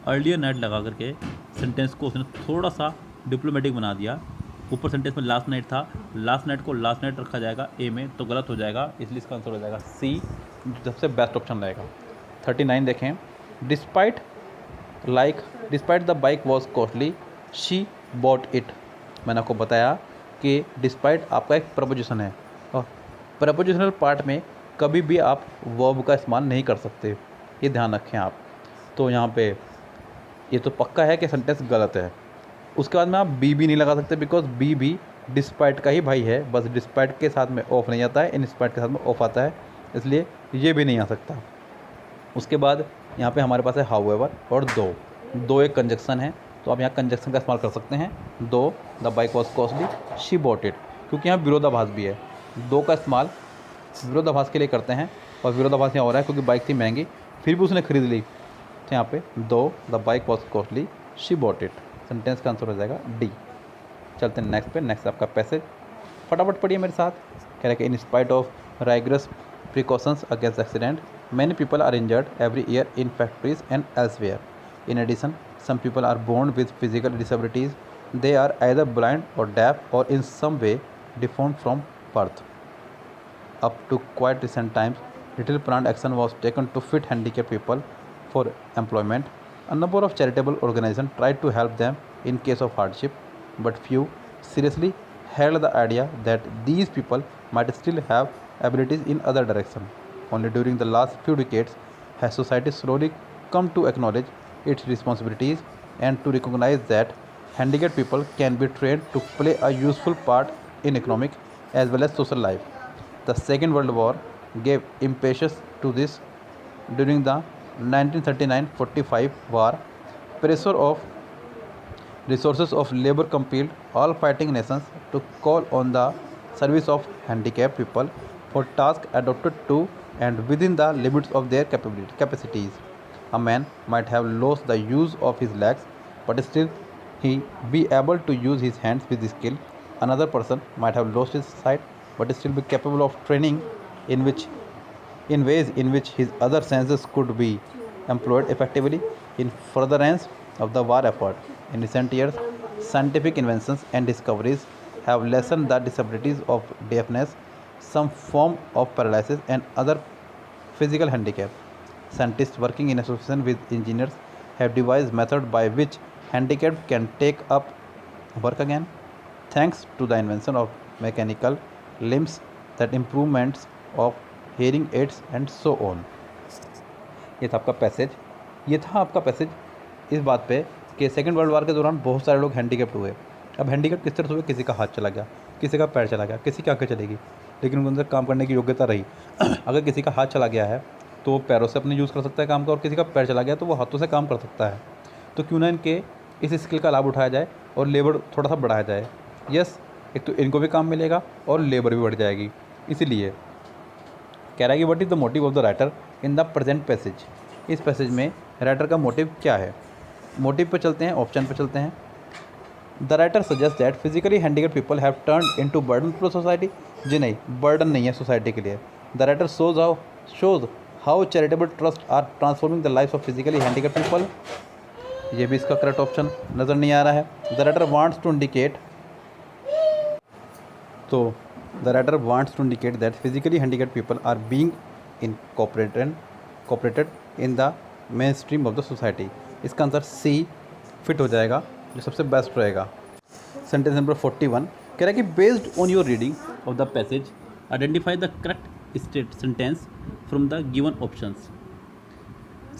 अर्लियर नाइट लगा करके सेंटेंस को उसने थोड़ा सा डिप्लोमेटिक बना दिया। ऊपर सेंटेंस में लास्ट नाइट था, लास्ट नाइट को लास्ट नाइट रखा जाएगा ए में, तो गलत हो जाएगा, इसलिए इसका आंसर हो जाएगा सी, सबसे बेस्ट ऑप्शन रहेगा। 39 देखें। Despite the bike was costly she bought it. मैंने आपको बताया कि डिस्पाइट आपका एक प्रपोजिशन है और प्रपोजिशनल पार्ट में कभी भी आप वर्ब का इस्तेमाल नहीं कर सकते, ये ध्यान रखें आप। तो यहाँ पे ये तो पक्का है कि सेंटेंस गलत है। उसके बाद में आप बी भी नहीं लगा सकते, बिकॉज बी भी डिस्पाइट का ही भाई है, बस डिस्पाइट के साथ में ऑफ नहीं आता है, इन स्पाइट के साथ में ऑफ आता है, इसलिए ये भी नहीं आ सकता। उसके बाद यहाँ पे हमारे पास है हाउएवर और दो एक कंजक्शन है, तो आप यहाँ कंजक्शन का इस्तेमाल कर सकते हैं। दो the bike was costly she bought it, क्योंकि यहाँ विरोधाभास भी है, दो का इस्तेमाल विरोधाभास के लिए करते हैं, और विरोधाभास यहाँ हो रहा है क्योंकि बाइक थी महंगी फिर भी उसने खरीद ली, तो यहाँ पे दो the bike was costly she bought it, sentence का आंसर हो जाएगा डी। चलते हैं नेक्स्ट पे। नेक्स्ट आपका पैसेज फटाफट पढ़िए मेरे साथ। कह रहे कि in spite of rigorous precautions against accident many people are injured every year in factories and elsewhere. In addition some people are born with physical disabilities, they are either blind or deaf or in some way deformed from birth. Up to quite recent times, little planned action was taken to fit handicapped people for employment. A number of charitable organizations tried to help them in case of hardship, but few seriously held the idea that these people might still have abilities in other directions. Only during the last few decades has society slowly come to acknowledge its responsibilities and to recognize that handicapped people can be trained to play a useful part in economic as well as social life. The Second World War gave impetus to this. During the 1939-45 war, pressure of resources of labor compelled all fighting nations to call on the service of handicapped people for tasks adapted to and within the limits of their capacities. A man might have lost the use of his legs, but still he be able to use his hands with skill. Another person might have lost his sight, but still be capable of training in which in ways in which his other senses could be employed effectively in furtherance of the war effort. In recent years, scientific inventions and discoveries have lessened the disabilities of deafness, some form of paralysis, and other physical handicap. Scientists working in association with engineers have devised methods by which handicapped can take up work again, thanks to the invention of mechanical limbs, that improvements of hearing aids and so on. ये था आपका passage इस बात पे कि second world war के दौरान बहुत सारे लोग हैंडीकैप्ड हुए। अब हैंडीकैप किस तरह से हुए? किसी का हाथ चला गया, किसी का पैर चला गया, किसी की आंखें चलेगी, लेकिन उनके अंदर काम करने की योग्यता रही। अगर किसी का हाथ चला गया है तो वो पैरों से अपने यूज़ कर सकता है काम का, और किसी का पैर चला गया तो वो हाथों से काम कर सकता है। तो क्यों ना इनके इस स्किल का लाभ उठाया जाए और लेबर थोड़ा सा बढ़ाया जाए। यस, एक तो इनको भी काम मिलेगा और लेबर भी बढ़ जाएगी। इसीलिए कह रहा है कि what is the motive of the writer in the present passage. इस पैसेज में राइटर का मोटिव क्या है? मोटिव पे चलते हैं, ऑप्शन पे चलते हैं। The writer suggest that physically handicapped people have turned into burden for society. जी नहीं, बर्डन नहीं है सोसाइटी के लिए। The writer shows how charitable trust are transforming the life of physically handicapped people. ये भी इसका करेक्ट ऑप्शन नज़र नहीं आ रहा है। The writer wants to indicate that physically handicapped people are being incorporated in the main stream of the society. इसका answer C fit हो जाएगा, जो सबसे बेस्ट रहेगा। सेंटेंस नंबर 41 कह रहा है कि based on your reading of the passage identify the correct state sentence from the given options.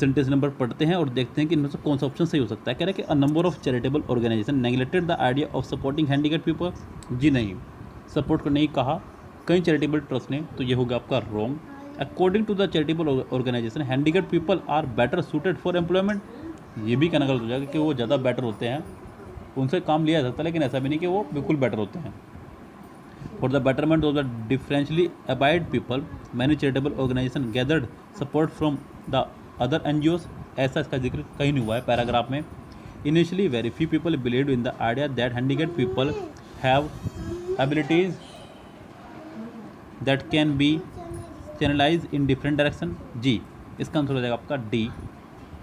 Sentence number पढ़ते हैं और देखते हैं कि इनमें से कौन सा ऑप्शन सही हो सकता है। कह रहा है कि a number of charitable organization neglected the idea of supporting handicapped people. जी नहीं, सपोर्ट करने की कहा कई चैरिटेबल ट्रस्ट ने, तो ये होगा आपका wrong. According to the charitable organisation handicapped people are better suited for employment. ये भी कहना गलत हो जाएगा कि वो ज़्यादा बेटर होते हैं, उनसे काम लिया जा सकता है, लेकिन ऐसा भी नहीं कि वो बिल्कुल बेटर होते हैं। For the betterment of the differentially abide people many charitable organization gathered support from the other NGOs. ऐसा इसका जिक्र कहीं नहीं हुआ है पैराग्राफ में। Initially very few people believed in the idea that handicapped people have abilities that can be channelise in different direction. जी, इसका आंसर हो जाएगा आपका डी।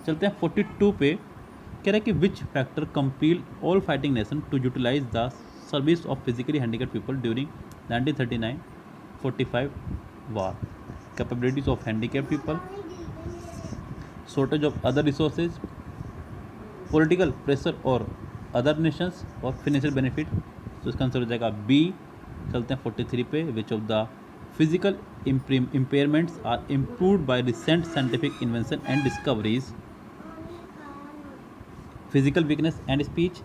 चलते हैं 42 पे। कह रहा है कि which factor compel all fighting nation to utilise the service of physically handicapped people during 1939-45 war. Capabilities of handicapped people, shortage of other resources, political pressure और अदर नेशंस, और फिनेंशियल बेनिफिट। तो इसका आंसर हो जाएगा B. चलते हैं 43 पे। Which of the physical impairments are improved by recent scientific invention and discoveries? Physical weakness and speech,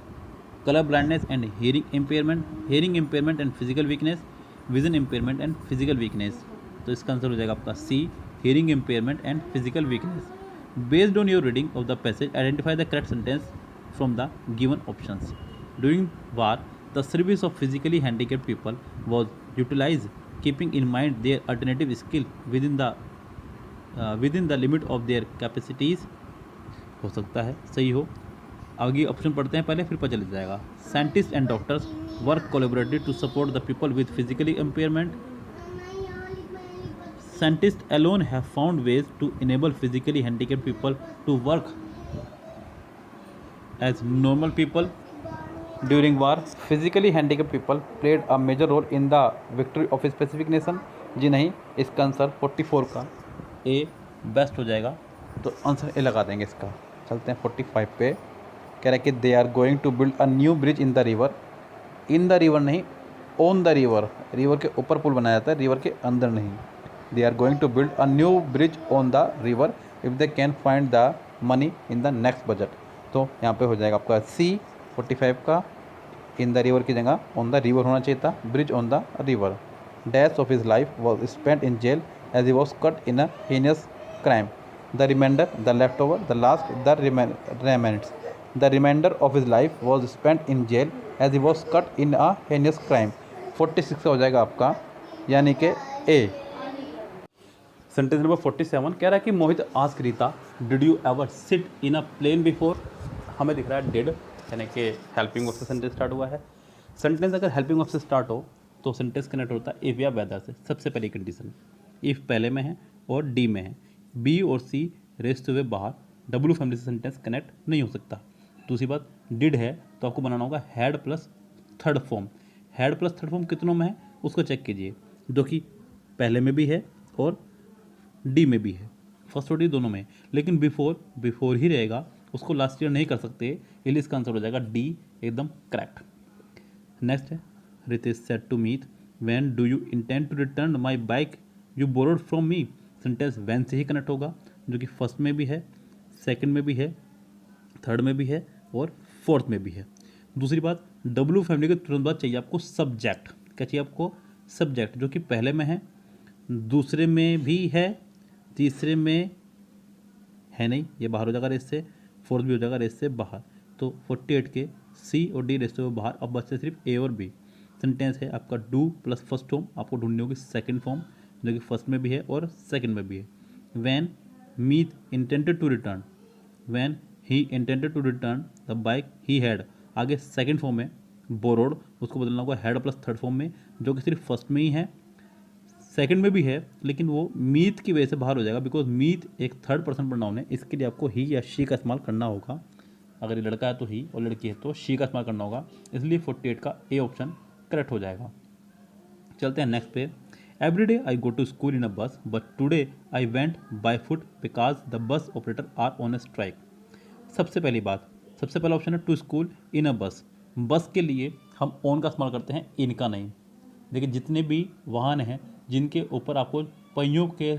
color blindness and hearing impairment and physical weakness, vision impairment and physical weakness। तो इसका answer हो जाएगा आपका सी, hearing impairment and physical weakness। Based on your reading of the passage, identify the correct sentence from the given options. During war, the service of physically handicapped people was utilized, keeping in mind their alternative skill within the limit of their capacities। हो सकता है सही हो। आगे option पढ़ते हैं पहले, फिर पता चल जाएगा। Scientist and doctors work collaborative to support the people with physically impairment. Scientist alone have found ways to enable physically handicapped people to work as normal people during war. Physically handicapped people played a major role in the victory of a specific nation। जी नहीं, इसका answer 44 का ए best हो जाएगा, तो answer A लगा देंगे इसका। चलते हैं 45 पे। कह रहा है कि they are going to build a new bridge in the river. In the river नहीं, ऑन द रिवर। रिवर के ऊपर पुल बनाया जाता है, रिवर के अंदर नहीं। They are going to build a new bridge on the river if they can find the money in the next budget. तो यहाँ पे हो जाएगा आपका सी 45 का। इन द रिवर की जगह ऑन द रिवर होना चाहिए था, bridge on the river. Dash of his life was spent in jail as he was caught in a heinous crime. The remainder, the left over, the last, the remnants. The remainder of his life was spent in jail as he was caught in a heinous crime. 46 का हो जाएगा आपका, यानी कि ए। Sentence number 47 कह रहा है कि Mohit ask Rita, did you ever sit in a plane before. हमें दिख रहा है डिड, यानी कि हेल्पिंग वर्ब से सेंटेंस स्टार्ट हुआ है। सेंटेंस अगर हेल्पिंग वर्ब से स्टार्ट हो तो सेंटेंस कनेक्ट होता है इफ़ या वेदर से। सबसे पहली कंडीशन, इफ़ पहले में है और डी में है, बी और सी रेस्ट हुए बाहर, डब्ल्यू फैमिली से सेंटेंस कनेक्ट नहीं हो सकता। दूसरी बात, डिड है तो आपको बनाना होगा had plus third form. Had plus third form कितनों में है उसको चेक कीजिए, जो कि पहले में भी है और डी में भी है, फर्स्ट और डी दोनों में। लेकिन बिफोर ही रहेगा, उसको लास्ट ईयर नहीं कर सकते, इसलिए इसका आंसर हो जाएगा डी, एकदम करेक्ट। नेक्स्ट है, Ritesh said to Meet, when do you intend to return my bike you borrowed from me. Sentence when से ही कनेक्ट होगा, जो कि फर्स्ट में भी है, सेकंड में भी है, थर्ड में भी है और फोर्थ में भी है। दूसरी बात, डब्ल्यू फैमिली के तुरंत बाद चाहिए आपको सब्जेक्ट। क्या चाहिए आपको? सब्जेक्ट, जो कि पहले में है, दूसरे में भी है, तीसरे में है नहीं, ये बाहर हो जाएगा रेस से, फोर्थ भी हो जाएगा रेस से बाहर। तो 48 के सी और डी रेस से बाहर, अब बचते सिर्फ ए और बी। सेंटेंस है आपका डू प्लस फर्स्ट फॉर्म, आपको ढूंढनी होगी सेकंड फॉर्म, जो कि फर्स्ट में भी है और सेकंड में भी है। When Meet intended to return, when he intended to return the bike he had, आगे सेकंड फॉर्म में बोरोड, उसको बदलना होगा हैड प्लस थर्ड फॉर्म में, जो कि सिर्फ फर्स्ट में ही है, सेकंड में भी है, लेकिन वो मीत की वजह से बाहर हो जाएगा, बिकॉज मीत एक थर्ड पर्सन प्रोनाउन है। इसके लिए आपको ही या शी का इस्तेमाल करना होगा। अगर ये लड़का है तो ही और लड़की है तो शी का इस्तेमाल करना होगा, इसलिए 48 का ए ऑप्शन करेक्ट हो जाएगा। चलते हैं नेक्स्ट पे। Every day I go to school in a bus but today I went by foot because the bus operator are on a strike. सबसे पहली बात, सबसे पहला ऑप्शन है टू स्कूल इन अ बस। बस के लिए हम ऑन का इस्तेमाल करते हैं, इनका नहीं। देखिए, जितने भी वाहन हैं जिनके ऊपर आपको पहियों के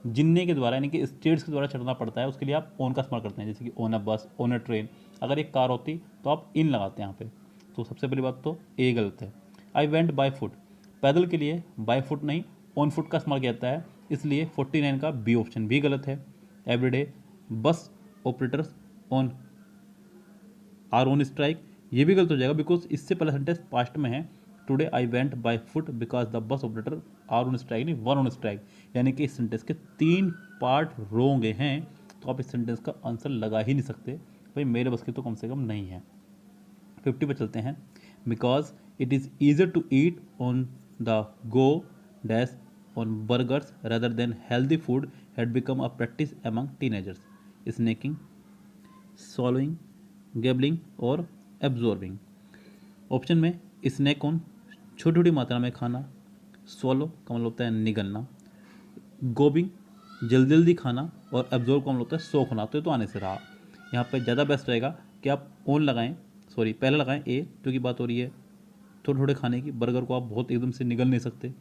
जिन्ने के द्वारा, यानी कि स्टेट्स के द्वारा चढ़ना पड़ता है, उसके लिए आप ऑन का इस्तेमाल करते हैं, जैसे कि ऑन अ बस, ऑन अ ट्रेन। अगर एक कार होती तो आप इन लगाते हैं यहाँ पे। तो सबसे पहली बात तो ए गलत है। आई वेंट बाय फुट, पैदल के लिए बाय फुट नहीं ऑन फुट का इस्तेमाल किया जाता है, इसलिए 49 का बी ऑप्शन भी गलत है। Everyday bus operators on are on strike, ये भी गलत हो जाएगा, बिकॉज इससे पहला सेंटेंस पास्ट में है, today I went by foot because the bus operator are on strike, नहीं वन ऑन स्ट्राइक, यानी कि इस सेंटेंस के 3 पार्ट रोंग हैं। तो आप इस सेंटेंस का आंसर लगा ही नहीं सकते, भाई मेरे बस की तो कम से कम नहीं है। 50 पे चलते हैं। Because it is easier to eat on the go dash on burgers rather than healthy food had become a practice among teenagers. Snacking, swallowing, gobbling और एब्जॉर्बिंग। ऑप्शन में स्नैक ऑन छोटी छोटी मात्रा में खाना, स्वॉलो का मतलब होता है निगलना, गोबिंग जल्दी जल्दी खाना, और एब्जॉर्ब का मतलब होता है सोख होना। तो आने से रहा, यहाँ पे ज़्यादा बेस्ट रहेगा कि आप ऑन लगाएं, पहले लगाएं ए, जो की बात हो रही है थोड़े थोड़े खाने की। बर्गर को आप बहुत एकदम से निगल नहीं सकते,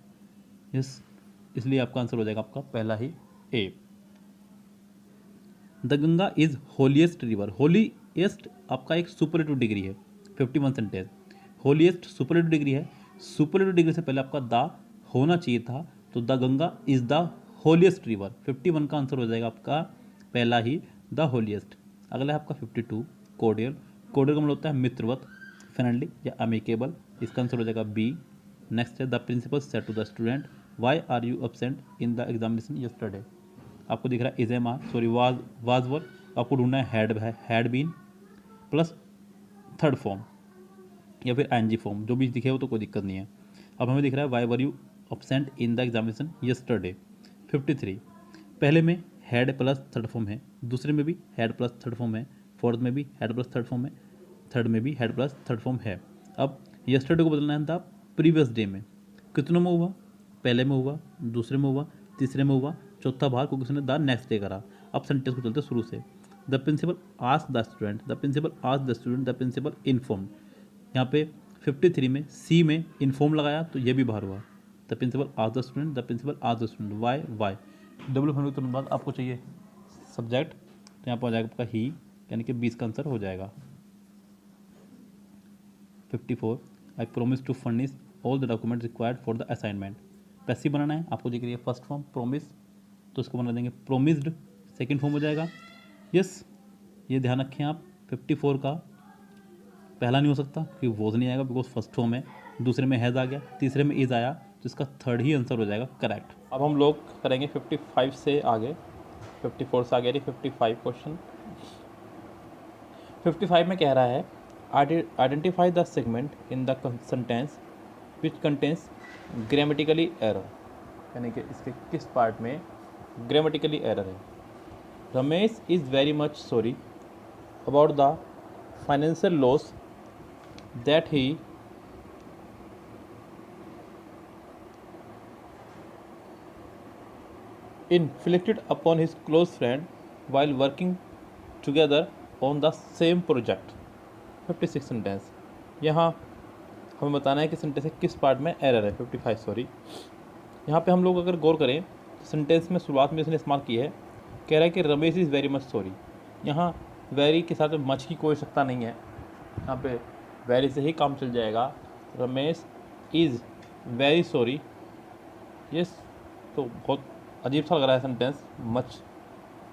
यस, इसलिए आपका आंसर हो जाएगा आपका पहला ही A. The Ganga is holiest river, holiest आपका एक सुपरलेटिव डिग्री है। 51 सेंटेंस, होलीएस्ट सुपरलेटिव डिग्री है, सुपरलेटिव डिग्री से पहले आपका द होना चाहिए था, तो the Ganga is the holiest river. 51 का आंसर हो जाएगा आपका पहला ही द होलीएस्ट। अगला है आपका 52 कोडियल, कोडियल का मतलब होता है मित्रवत, फ्रेंडली या अमिकेबल, इसका आंसर हो जाएगा बी। नेक्स्ट है the principal said to the student, why are you absent in the examination yesterday. आपको दिख रहा है is am are was were, आपको ढूंढना है had been plus third form या फिर एनजी फॉर्म, जो भी दिखे हो तो कोई दिक्कत नहीं है। अब हमें दिख रहा है why were you absent in the examination yesterday. 53 पहले में हैड प्लस थर्ड फॉर्म है, दूसरे में भी हैड प्लस थर्ड फॉर्म है, फोर्थ में भी हैड प्लस थर्ड फॉर्म है, थर्ड में भी हैड प्लस थर्ड फॉर्म है। अब यस्टरडे को बदलना है था प्रीवियस डे में। कितनों में हुआ? पहले में हुआ, दूसरे में हुआ, तीसरे में हुआ, चौथा बार क्योंकि उसने द नेक्स्ट डे करा। अब सेंटेंस को चलते शुरू से। The principal ask the student, the principal ask the student, the principal inform. यहाँ पे 53 में सी में इन्फॉर्म लगाया तो ये भी बाहर हुआ। The principal ask the student, the principal ask the student, why W family के बाद आपको चाहिए सब्जेक्ट, तो यहाँ पर हो जाएगा आपका ही, यानी कि 20 का आंसर हो जाएगा। 54 I promise to furnish all the document required for the assignment. Passive बनाना है, आपको दिख रही है फर्स्ट फॉर्म प्रोमिस, तो इसको बना देंगे प्रोमिस्ड, सेकंड फॉर्म हो जाएगा। यस, ये ध्यान रखें आप। 54 का पहला नहीं हो सकता क्योंकि वॉज नहीं आएगा बिकॉज फर्स्ट फॉर्म है, दूसरे में हैज़ आ गया, तीसरे में इज़ आया, तो इसका थर्ड ही आंसर हो जाएगा करेक्ट। अब हम लोग करेंगे 55 से आगे, 54 से आगे 55 क्वेश्चन। 55 में कह रहा है identify the segment in the sentence which contains grammatically error, यानी कि इसके किस पार्ट में ग्रामेटिकली एरर है। Ramesh is very much sorry about the financial loss that he inflicted upon his close friend while working together on the same project। 56 sentence, यहाँ हमें बताना है कि सेंटेंस के किस पार्ट में एरर है। 55 सॉरी, यहाँ पे हम लोग अगर गौर करें तो सेंटेंस में शुरुआत में इसने इस्तेमाल की है, कह रहा है कि Ramesh is very much sorry. यहाँ वेरी के साथ में मच की कोई आवश्यकता नहीं है, यहाँ पे वेरी से ही काम चल जाएगा। Ramesh is very sorry, yes, तो बहुत अजीब सा लग रहा है सेंटेंस, मच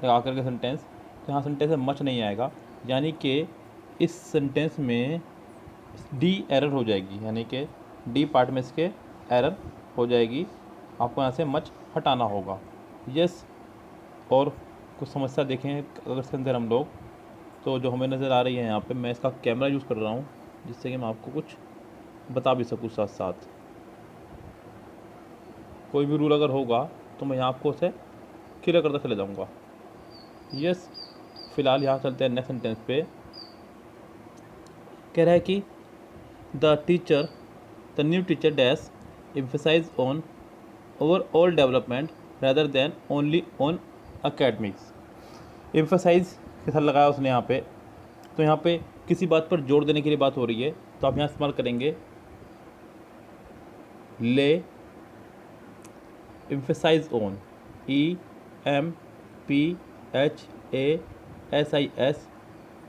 लगा करके सेंटेंस, तो यहाँ सेंटेंस में मच नहीं आएगा, यानी कि इस सेंटेंस में डी एरर हो जाएगी, यानी कि डी पार्ट में इसके एरर हो जाएगी, आपको यहाँ से मच हटाना होगा। यस, और कुछ समस्या देखें अगर इसके अंदर हम लोग, तो जो हमें नज़र आ रही है यहाँ पे, मैं इसका कैमरा यूज़ कर रहा हूँ जिससे कि मैं आपको कुछ बता भी सकूँ साथ साथ। कोई भी रूल अगर होगा तो मैं यहाँ आपको उसे क्लियर करता चले जाऊँगा। यस, फिलहाल यहाँ चलते हैं नेक्स्ट सेंटेंस पे। कह रहा है कि the new teacher dash emphasise on overall development rather than only on academics. Emphasise के साथ लगाया उसने यहाँ पे, तो यहाँ पे किसी बात पर जोर देने के लिए बात हो रही है, तो आप यहाँ इस्तेमाल करेंगे ले emphasise on, EMPHASIS,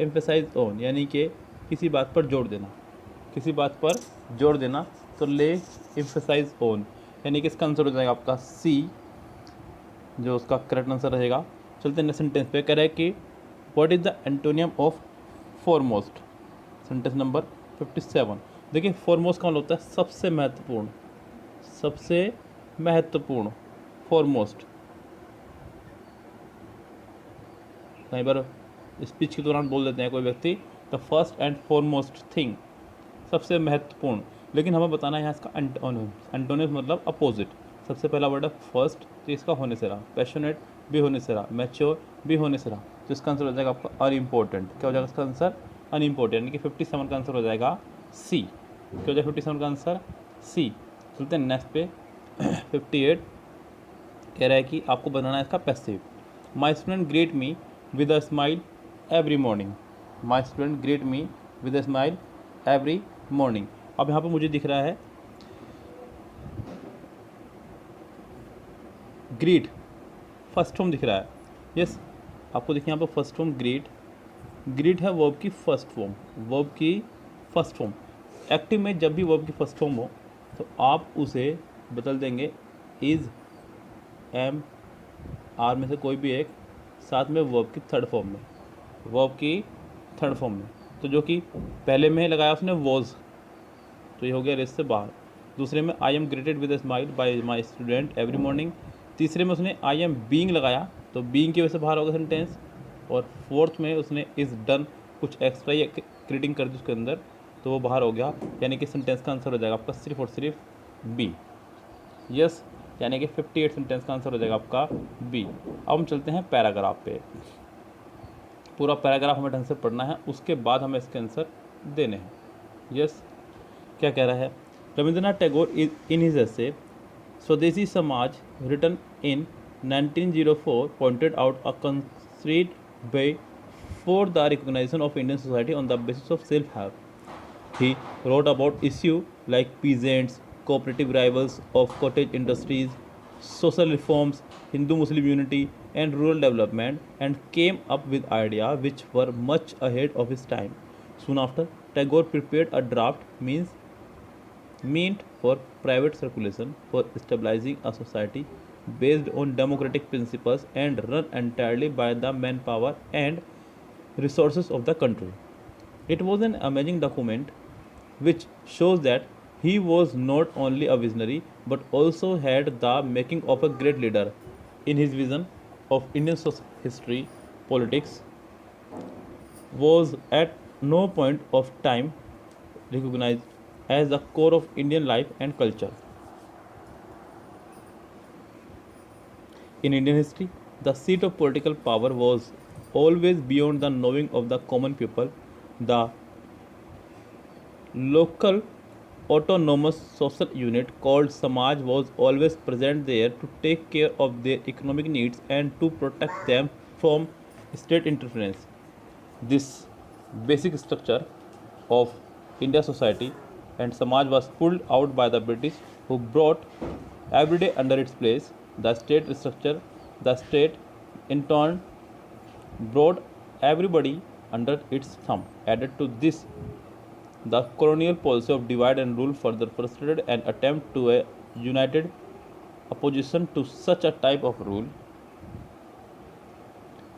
emphasise on, यानी कि किसी बात पर जोर देना, किसी बात पर जोर देना, तो ले एम्फेसाइज ऑन, यानी कि इसका आंसर हो जाएगा आपका सी, जो उसका करेक्ट आंसर रहेगा। चलते हैं सेंटेंस पे। कह रहा है कि what is the antonym of foremost, sentence number 57। देखिए फॉरमोस्ट का मतलब होता है सबसे महत्वपूर्ण, सबसे महत्वपूर्ण, फॉरमोस्ट। कई बार स्पीच के दौरान बोल देते हैं कोई व्यक्ति the first and foremost thing, सबसे महत्वपूर्ण, लेकिन हमें बताना है यहाँ इसका एंटोनिम। एंटोनिम मतलब अपोजिट। सबसे पहला वर्ड है फर्स्ट, तो इसका होने से रहा, पैशनेट भी होने से रहा, मैच्योर भी होने से रहा, तो इसका आंसर हो जाएगा आपका अनइम्पोर्टेंट। क्या हो जाएगा इसका आंसर? अनइम्पोर्टेंट, यानी कि 57 का आंसर हो जाएगा सी। क्या हो जाएगा 57 का आंसर? सी। चलते हैं नेक्स्ट पे। 58 कह रहा है कि आपको बनाना है इसका passive. My student great me with a smile every morning. My student great me with a smile every morning. अब यहाँ पे मुझे दिख रहा है ग्रीट, फर्स्ट फॉर्म दिख रहा है। यस, आपको देखिए यहाँ पे फर्स्ट फॉर्म ग्रीट, ग्रीट है वर्ब की फर्स्ट फॉर्म, वर्ब की फर्स्ट फॉर्म। एक्टिव में जब भी वर्ब की फर्स्ट फॉर्म हो तो आप उसे बदल देंगे इज़, एम, आर में से कोई भी एक, साथ में वर्ब की थर्ड फॉर्म में, वर्ब की थर्ड फॉर्म में। तो जो कि पहले में लगाया उसने वॉज, तो ये हो गया रेस से बाहर। दूसरे में I am greeted with a smile by my student every morning. तीसरे में उसने आई एम बीइंग लगाया, तो बीइंग की वजह से बाहर होगा सेंटेंस। और फोर्थ में उसने इज़ डन कुछ एक्स्ट्रा या क्रिएटिंग कर दी उसके अंदर, तो वो बाहर हो गया, यानी कि सेंटेंस का आंसर हो जाएगा आपका सिर्फ और सिर्फ बी। यस, यानी कि 58 सेंटेंस का आंसर हो जाएगा आपका बी। अब हम चलते हैं पैराग्राफ पे। पूरा पैराग्राफ हमें ढंग से पढ़ना है, उसके बाद हमें इसके आंसर देने हैं। यस, क्या कह रहा है? Rabindranath Tagore in his essay Swadeshi समाज written in 1904 pointed out a concerted way for the recognition of Indian society on the basis of self-help. He wrote about issues like peasants, cooperative rivals of cottage industries, social reforms, Hindu-Muslim unity, and rural development, and came up with ideas which were much ahead of his time. Soon after, Tagore prepared a draft meant for private circulation for stabilizing a society based on democratic principles and run entirely by the manpower and resources of the country. It was an amazing document which shows that he was not only a visionary but also had the making of a great leader. In his vision of Indian history, politics was at no point of time recognized as the core of Indian life and culture. In Indian history, the seat of political power was always beyond the knowing of the common people. The local autonomous social unit called Samaj was always present there to take care of their economic needs and to protect them from state interference. This basic structure of India society and Samaj was pulled out by the British, who brought every day under its place. The state structure, the state in turn brought everybody under its thumb. Added to this, the colonial policy of divide and rule further frustrated an attempt to a united opposition to such a type of rule.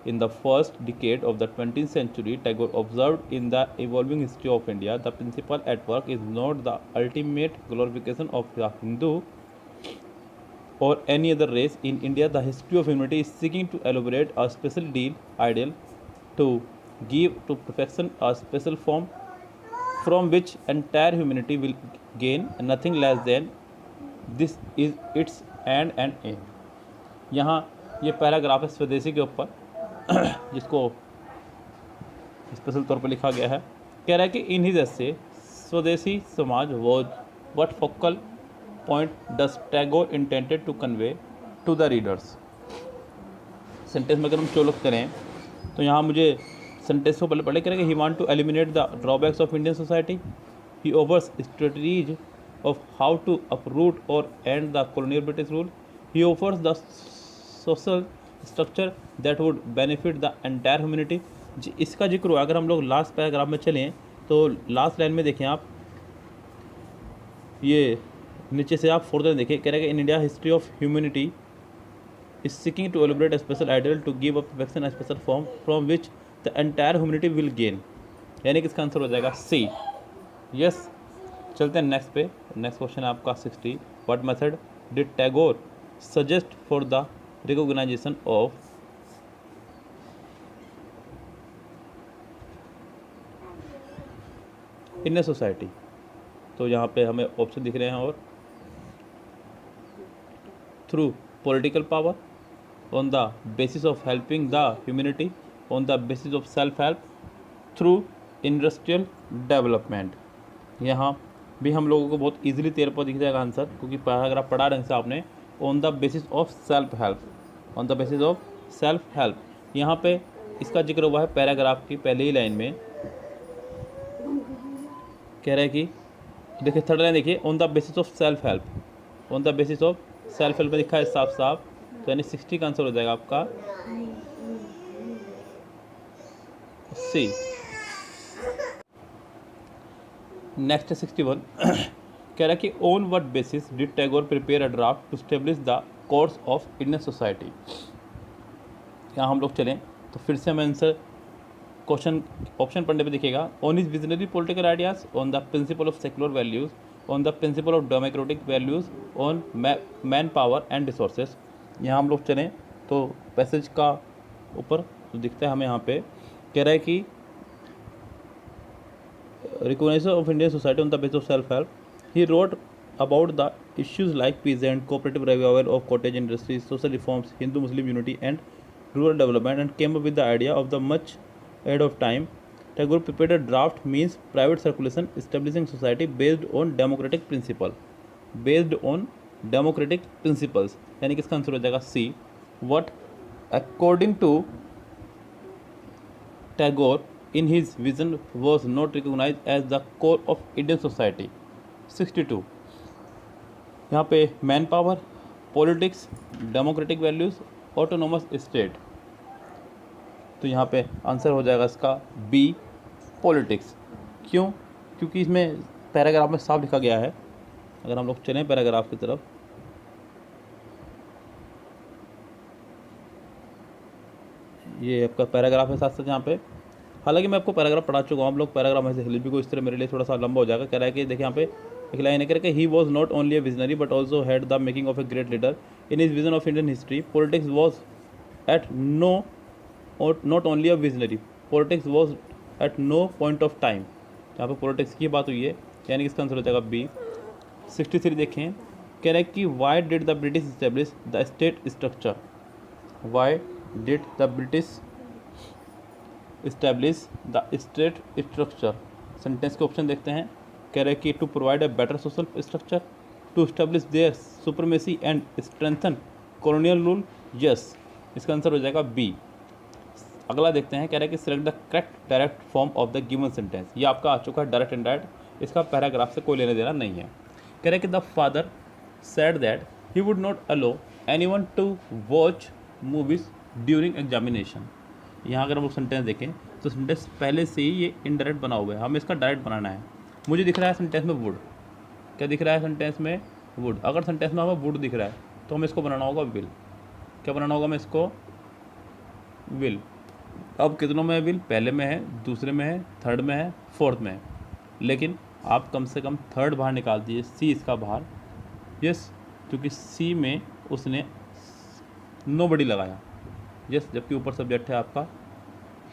In the first decade of the 20th century, Tagore observed in the evolving history of India, the principle at work is not the ultimate glorification of the Hindu or any other race. In India, the history of humanity is seeking to elaborate a special ideal to give to perfection a special form from which entire humanity will gain nothing less than this is its end and aim. यहाँ ये paragraph है स्वदेशी के ऊपर जिसको special तौर पर लिखा गया है। कह रहा है कि in his essay Swadeshi Samaj was what focal point does Tagore intended to convey to the readers. Sentence में अगर हम चोलक करें तो यहाँ मुझे सेंटेंस को पहले करेंगे। He want to eliminate the drawbacks of Indian society, he offers strategies of how to uproot और end the colonial British rule, he offers the social structure that would benefit the entire humanity। इसका जिक्र हुआ। अगर हम लोग last paragraph में चलें तो लास्ट लाइन में देखें आप, ये नीचे से आप फोर्थ लाइन देखें, कह रहे हैं in India history of humanity is seeking to elaborate a special ideal to give a perfection a special form from which the entire humanity will gain। यानी कि इसका आंसर हो जाएगा सी। यस, चलते हैं नेक्स्ट पे। नेक्स्ट क्वेश्चन है आपका 60। What method did Tagore suggest for the recognisation of Indian society? तो यहाँ पे हमें ऑप्शन दिख रहे हैं, और through political power, on the basis of helping the humanity, on the basis of self-help, through industrial development। यहाँ भी हम लोगों को बहुत इजीली तेरे पर दिख जाएगा आंसर, क्योंकि पैराग्राफ पढ़ा ढंग से आपने। On the basis of self help, on the basis of self help, यहाँ पे इसका जिक्र हुआ है पैराग्राफ की पहले ही लाइन में। कह रहा है कि देखिए थर्ड लाइन देखिए, on the basis of self help, on the basis of self help में लिखा है साफ साफ, तो यानी 60 का आंसर हो जाएगा आपका सी। नेक्स्ट 61 कह रहा है कि on what basis did Tagore prepare a draft to establish the course of Indian society. यहाँ हम लोग चलें तो फिर से हमें आंसर क्वेश्चन ऑप्शन पढ़ने पे दिखेगा। On his visionary political ideas, on the principle of secular values, on the principle of democratic values, on man power and resources. यहाँ हम लोग चलें तो पैसेज का ऊपर जो दिखता है हमें यहाँ पे, कह रहा है कि recognisation of Indian society on the base of self help. He wrote about the issues like peasant, cooperative revival of cottage industries, social reforms, Hindu Muslim unity and rural development, and came up with the idea of the much ahead of time। Tagore prepared a draft means private circulation establishing society based on democratic principle, based on democratic principles, यानी कि इसका answer हो जाएगा सी। What according to Tagore in his vision was not recognized as the core of Indian society। 62 यहाँ पे man power, politics, democratic values, autonomous state, तो यहाँ पे आंसर हो जाएगा इसका बी पॉलिटिक्स। क्यों? क्योंकि इसमें पैराग्राफ में साफ लिखा गया है। अगर हम लोग चलें पैराग्राफ की तरफ, ये आपका पैराग्राफ है साथ साथ यहाँ पे हालांकि मैं आपको पैराग्राफ पढ़ा चुका हूँ, आप लोग पैराग्राफ में से हिल भी को, इस तरह मेरे लिए थोड़ा सा लंबा हो जाएगा। कह रहा है कि देखिए यहाँ पे एक लाइन है, कह रहा है कि he was not only a visionary but also had the making of a great leader in his vision of Indian history. Politics was at no not only a visionary, politics was at no point of time. यहाँ पे politics की बात हुई है, यानी कि इसका answer हो जाएगा बी। 63 देखें, कह रहा है कि why did the British establish the state structure, why did the British establish the state structure. Sentence के ऑप्शन देखते हैं, कह रहे हैं कि to provide a better social structure, to establish their supremacy and strengthen colonial rule, yes, इसका answer हो जाएगा बी। अगला देखते हैं, कह रहा है कि select the correct direct form of the given sentence. ये आपका आ चुका है डायरेक्ट एंड डायरेक्ट, इसका पैराग्राफ से कोई लेना देना नहीं है। कह रहा है कि the father said that he would not allow anyone to watch movies during examination. यहाँ अगर हम लोग सेंटेंस देखें तो सेंटेंस पहले से ही ये इनडायरेक्ट बना हुआ है, हमें इसका डायरेक्ट बनाना है। मुझे दिख रहा है सेंटेंस में वुड, क्या दिख रहा है सेंटेंस में वुड। अगर सेंटेंस में हमें वुड दिख रहा है तो हमें इसको बनाना होगा विल। क्या बनाना होगा हमें इसको, विल। अब कितनों में है विल, पहले में है, दूसरे में है, थर्ड में है, फोर्थ में है। लेकिन आप कम से कम थर्ड बाहर निकाल दीजिए, सी इसका बाहर, यस, क्योंकि सी में उसने नोबडी लगाया, यस, जबकि ऊपर सब्जेक्ट है आपका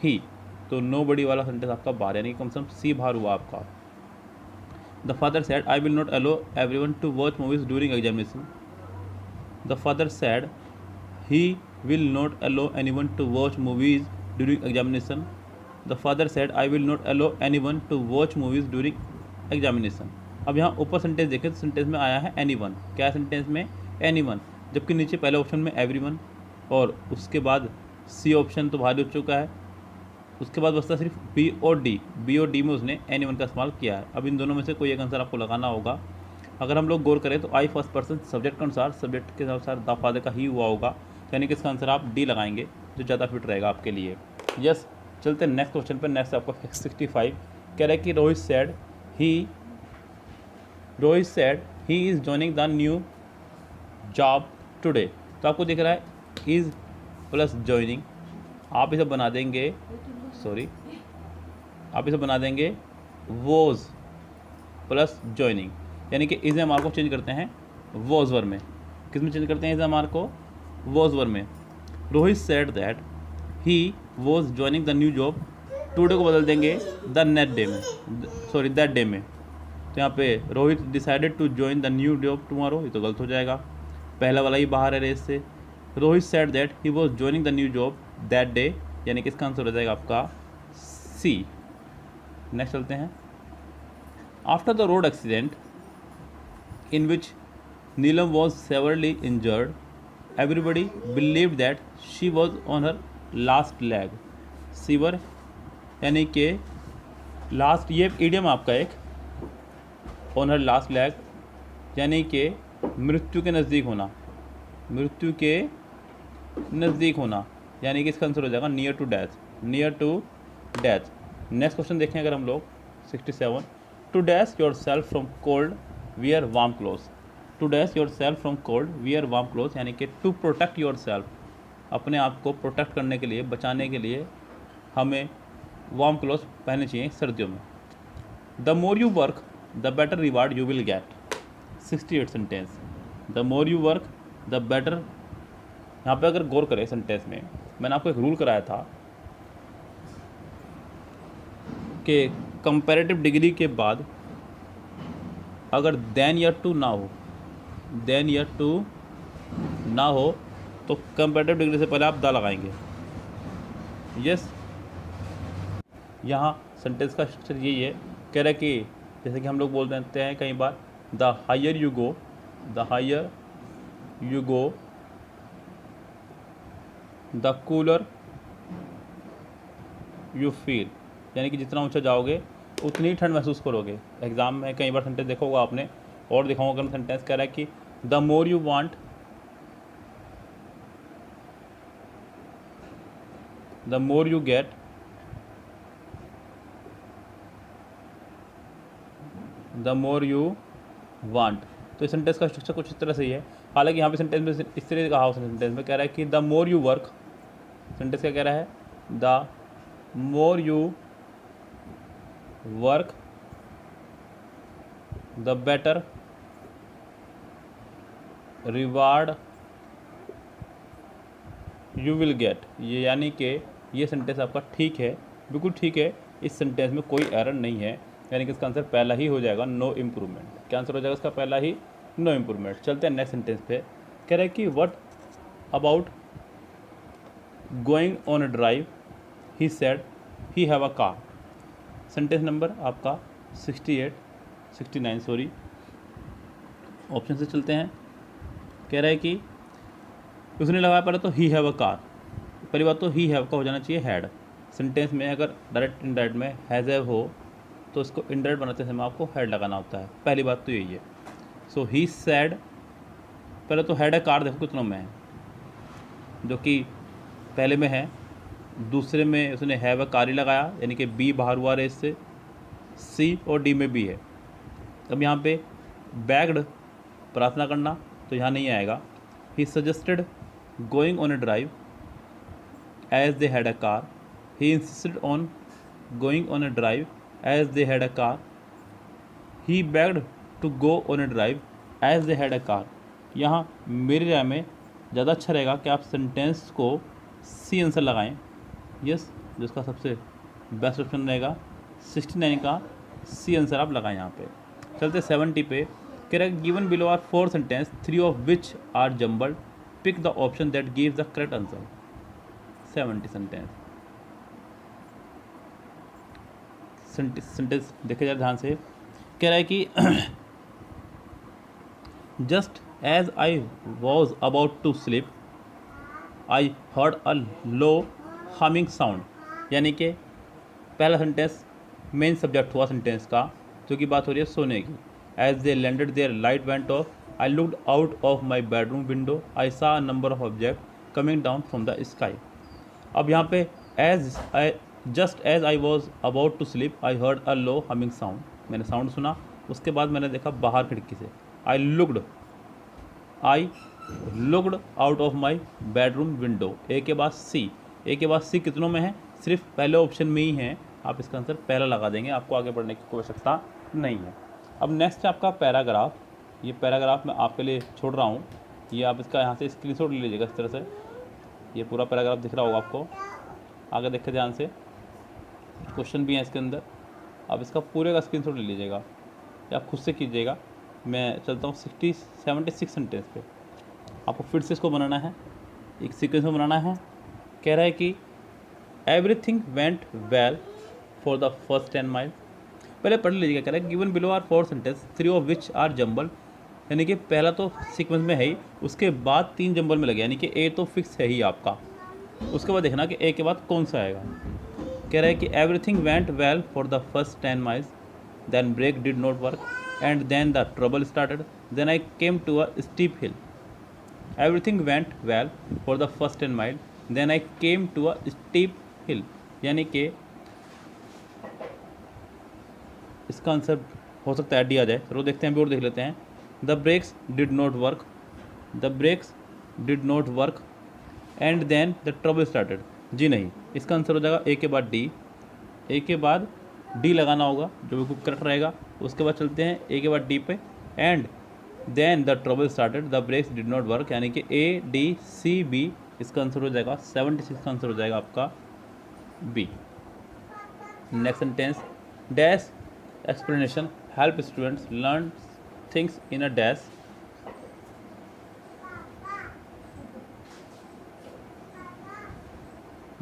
ही, तो नोबडी वाला सेंटेंस आपका बाहर, यानी कम से कम सी बाहर हुआ आपका। The father said I will not allow everyone to watch movies during examination. The father said he will not allow anyone to watch movies during examination. The father said I will not allow anyone to watch movies during examination. अब यहाँ ऊपर sentence देखें तो sentence में आया है anyone, क्या sentence में anyone, जबकि नीचे पहले ऑप्शन में everyone और उसके बाद सी ऑप्शन तो भारी हो चुका है, उसके बाद बचता सिर्फ बी और डी। बी और डी में उसने anyone का इस्तेमाल किया है। अब इन दोनों में से कोई एक आंसर आपको लगाना होगा। अगर हम लोग गौर करें तो आई फर्स्ट पर्सन सब्जेक्ट के अनुसार, सब्जेक्ट के अनुसार द फादर का ही हुआ होगा, यानी कि इसका आंसर आप डी लगाएंगे जो ज़्यादा फिट रहेगा आपके लिए। यस, चलते हैं नेक्स्ट क्वेश्चन पर। नेक्स्ट आपका 65 कह रहा है कि Rohit sad he is joining the new job today. तो आपको दिख रहा है इज़ प्लस जॉइनिंग, आप इसे बना देंगे, आप इसे बना देंगे वॉज प्लस जॉइनिंग, यानी कि इज़ एम आर को चेंज करते हैं वॉज वर में। किस में चेंज करते हैं इज़ एम आर को, वॉज वर में। Rohit said that he was joining the new job, today को बदल देंगे द नेट डे में, दैट डे में। तो यहाँ पे Rohit decided to join the new job tomorrow, ये तो गलत हो जाएगा, पहला वाला ही बाहर है रेस से। Rohit said that he was joining the new job that day, यानी कि इसका आंसर हो जाएगा आपका सी। नेक्स्ट चलते हैं। After the road accident in which Neelam was severally injured, everybody believed that she was on her last leg. Sewer यानी कि लास्ट, ये इडियम आपका एक, on her last leg यानी कि मृत्यु के नज़दीक होना, मृत्यु के नज़दीक होना, यानी कि इसका आंसर हो जाएगा near to death, near to death. Next question देखें अगर हम लोग 67, to dash yourself from cold wear warm cloth. To dash yourself from cold wear warm cloth, यानी कि टू प्रोटेक्ट योर सेल्फ, अपने आप को प्रोटेक्ट करने के लिए, बचाने के लिए हमें वार्म क्लोथ पहनने चाहिए सर्दियों में। The more you work the better reward you will get. 68 sentence, the more you work the better. यहाँ पे अगर गौर करें सेंटेंस में, मैंने आपको एक रूल कराया था कि कंपैरेटिव डिग्री के बाद अगर देन या टू ना हो, देन या टू ना हो तो कंपैरेटिव डिग्री से पहले आप द लगाएंगे। यस, यहाँ सेंटेंस का स्ट्रक्चर यही है, कह रहा है कि जैसे कि हम लोग बोल देते हैं कई बार the higher you go, the higher you go the cooler you feel, यानी कि जितना ऊंचा जाओगे उतनी ठंड महसूस करोगे। एग्जाम में कई बार सेंटेंस देखा होगा आपने, और दिखाऊंगा अगर सेंटेंस कह रहा है कि the more you want, the more you get, the more you want. तो इस सेंटेंस का स्ट्रक्चर कुछ इस तरह से ही है। हालांकि यहाँ पे सेंटेंस में इस तरह कहा हो, सेंटेंस में कह रहा है कि the more you work, sentence क्या कह रहा है, the more you work the better reward you will get. ये यानी कि ये सेंटेंस आपका ठीक है, बिल्कुल ठीक है। इस सेंटेंस में कोई एरर नहीं है, यानी कि इसका आंसर पहला ही हो जाएगा, नो इम्प्रूवमेंट। क्या आंसर हो जाएगा इसका? पहला ही, नो इम्प्रूवमेंट। चलते हैं नेक्स्ट सेंटेंस पे। कह रहा है कि what about going on a drive he said he have a car. Sentence number आपका 69 सॉरी। ऑप्शन से चलते हैं। कह रहा है कि उसने लगाया पहले तो ही हैव अ कार। पहली बात तो ही हैव का हो जाना चाहिए हैड। सेंटेंस में अगर डायरेक्ट इनडायरेक्ट में हैज़ हैव हो तो इसको इनडायरेक्ट बनाते समय आपको हैड लगाना होता है। पहली बात तो यही है। सो ही सैड, पहले तो हैड है कार, देखो कितनों में है, जो कि पहले में है। दूसरे में उसने हैव अ कार ही लगाया, यानी कि बी बाहर हुआ रेस से। सी और डी में भी है। अब यहाँ पे बैग्ड प्रार्थना करना तो यहाँ नहीं आएगा। He suggested going on a drive as they had a car. He insisted on going on a drive as they had a car. He begged to go on a drive as they had a car. यहाँ मेरी राय में ज़्यादा अच्छा रहेगा कि आप sentence को C answer लगाएं। यस, जिसका सबसे बेस्ट ऑप्शन रहेगा 69 का सी आंसर आप लगाएं यहाँ पे। चलते 70 पे। कह रहा है given below are 4 sentence 3 of which are jumbled, pick the option that gives the correct answer. 70 sentence देखे जाए ध्यान से। कह रहा है कि just as I was about to sleep I heard a low humming sound. यानी कि पहला सेंटेंस मेन सब्जेक्ट हुआ सेंटेंस का, जो कि बात हो रही है सोने की। As they landed their light went off, I looked out of my bedroom window, I saw a number of object coming down from the sky. अब यहाँ पे just as I was about to sleep I heard a low humming sound, मैंने sound सुना, उसके बाद मैंने देखा बाहर खिड़की से। I looked out of my bedroom window. A के बाद सी, ए के बाद सी कितनों में है? सिर्फ पहले ऑप्शन में ही है। आप इसका आंसर पहला लगा देंगे, आपको आगे बढ़ने की कोई आवश्यकता नहीं है। अब नेक्स्ट है आपका पैराग्राफ। ये पैराग्राफ मैं आपके लिए छोड़ रहा हूँ, ये आप इसका यहाँ से स्क्रीनशॉट ले लीजिएगा इस तरह से। ये पूरा पैराग्राफ दिख रहा होगा आपको, आगे देखें ध्यान से, क्वेश्चन भी हैं इसके अंदर। आप इसका पूरे का स्क्रीनशॉट ले लीजिएगा या आप खुद से कीजिएगा। मैं चलता हूँ 76 सेंटेंस पे। आपको फिर से इसको बनाना है, एक सीक्वेंस में बनाना है। कह रहा है कि everything went well for the first 10 mile. पहले पढ़ लीजिएगा। कह रहा है given below are 4 sentence 3 of which are jumble, यानी कि पहला तो सीक्वेंस में है ही, उसके बाद 3 जंबल में लगे, यानी कि ए तो फिक्स है ही आपका। उसके बाद देखना कि ए के बाद कौन सा आएगा। कह रहा है कि everything went well for the first 10 miles, then brake did not work and then the trouble started, then I came to a steep hill. Everything went well for the first 10 mile, then I came to a steep hill, यानी कि इसका answer हो सकता है D आ जाए। चलो देखते हैं, और देख लेते हैं। The brakes did not work, the brakes did not work and then the trouble started. जी नहीं, इसका आंसर हो जाएगा ए के बाद डी। ए के बाद डी लगाना होगा, जो बिल्कुल करेक्ट रहेगा। उसके बाद चलते हैं ए के बाद डी पे, and then the trouble started, the brakes did not work, यानी कि ए डी सी बी। इसका आंसर हो जाएगा 76 का आंसर हो जाएगा आपका B. Next sentence, dash explanation help students learn things in a dash.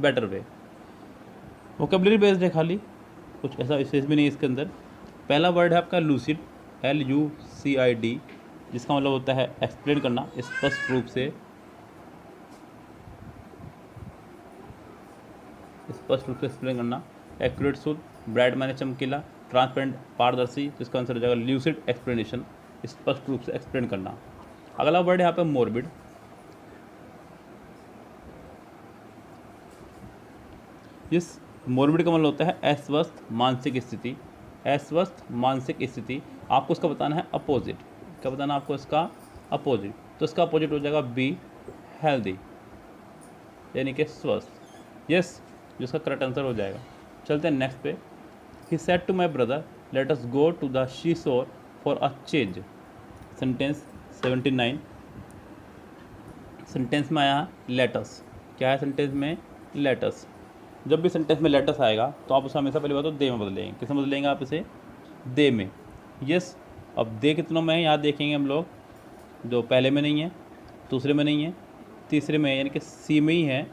Better way. Vocabulary based है खाली, कुछ ऐसा विशेष भी नहीं है इसके अंदर। पहला वर्ड है आपका लूसिड, LUCID, जिसका मतलब होता है एक्सप्लेन करना स्पष्ट रूप से, स्पष्ट रूप से एक्सप्लेन करना। एक्यूरेट शुद्ध, ब्राइट माने चमकीला, ट्रांसपेरेंट पारदर्शी, जिसका आंसर हो जाएगा ल्यूसिड एक्सप्लेनेशन, स्पष्ट रूप से एक्सप्लेन करना। अगला वर्ड है यहाँ पे मोरबिड। इस मोरबिड का मतलब होता है अस्वस्थ मानसिक स्थिति, अस्वस्थ मानसिक स्थिति। आपको इसका बताना है अपोजिट, क्या बताना आपको इसका अपोजिट, तो इसका अपोजिट हो जाएगा बी हेल्दी, यानी कि स्वस्थ। यस, जिसका करेक्ट आंसर हो जाएगा। चलते हैं नेक्स्ट पे। He said to my brother let us go to the she shore for a change. Sentence 79। Sentence में आया लेटस। क्या है सेंटेंस में? लेटस। जब भी सेंटेंस में लेटस आएगा तो आप उसे हमेशा पहले बात तो दे में बदलेंगे। किस में बदलेंगे आप इसे? दे में। यस। अब दे कितनों में है यहाँ देखेंगे हम लोग, जो पहले में नहीं है, दूसरे में नहीं है, तीसरे में है, यानी कि सी में ही है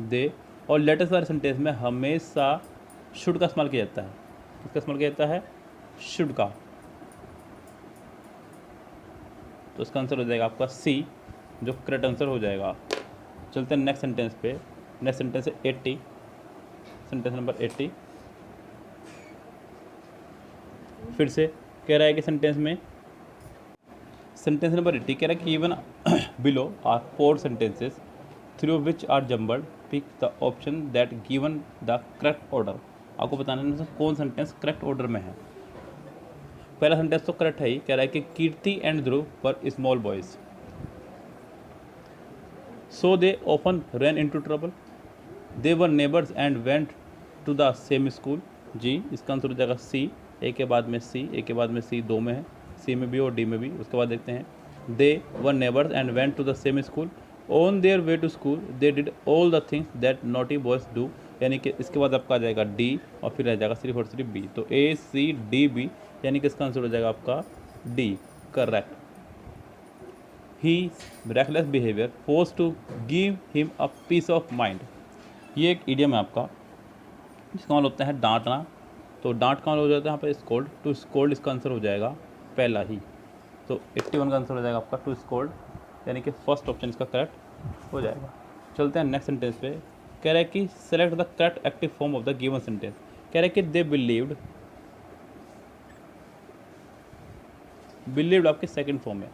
दे। और लेटेस्ट वाले सेंटेंस में हमेशा शुड का इस्तेमाल किया जाता है। किसका इस्तेमाल किया जाता है? शुड का। तो इसका आंसर हो जाएगा आपका सी, जो करेक्ट आंसर हो जाएगा। चलते हैं नेक्स्ट सेंटेंस पे। नेक्स्ट सेंटेंस है 80। Sentence number 80। फिर से कह रहा है कि सेंटेंस नंबर 80 कह रहा है कि even below are 4 sentences through which are jumbled, pick the option that given the correct order. आपको बताना है इनमें से कौन सेंटेंस करेक्ट ऑर्डर में है। पहला सेंटेंस तो करेक्ट है ही, कह रहा है कि कीर्ति एंड ध्रुव पर small boys, so they often run into trouble, they were neighbours and went to the same school. जी, इसका आंसर हो जाएगा सी। ए के बाद में सी, ए के बाद में सी, दो में है, सी में भी और डी में भी। उसके बाद देखते हैं they were neighbours and went to the same school, on their way to school they did all the things that naughty boys do. यानी कि इसके बाद आपका आ जाएगा डी और फिर रह जाएगा सिर्फ और सिर्फ बी। तो ए सी डी बी, यानी कि इसका आंसर हो जाएगा आपका D, correct. He reckless behaviour force to give him a piece of mind. ये एक इडियम है आपका, जिसका मतलब होता है डांटना। तो डांट का मतलब हो जाता है यहाँ पर स्कोल्ड। टू स्कोल्ड इसका आंसर हो जाएगा पहला ही। तो 81 का आंसर हो जाएगा आपका टू स्कोल्ड, यानी कि फर्स्ट ऑप्शन इसका करेक्ट हो जाएगा। चलते हैं नेक्स्ट सेंटेंस पे। कह रहा है कि select the correct active form of the given sentence. कह रहा है कि दे बिलीव्ड, बिलीव्ड आपके सेकंड फॉर्म है।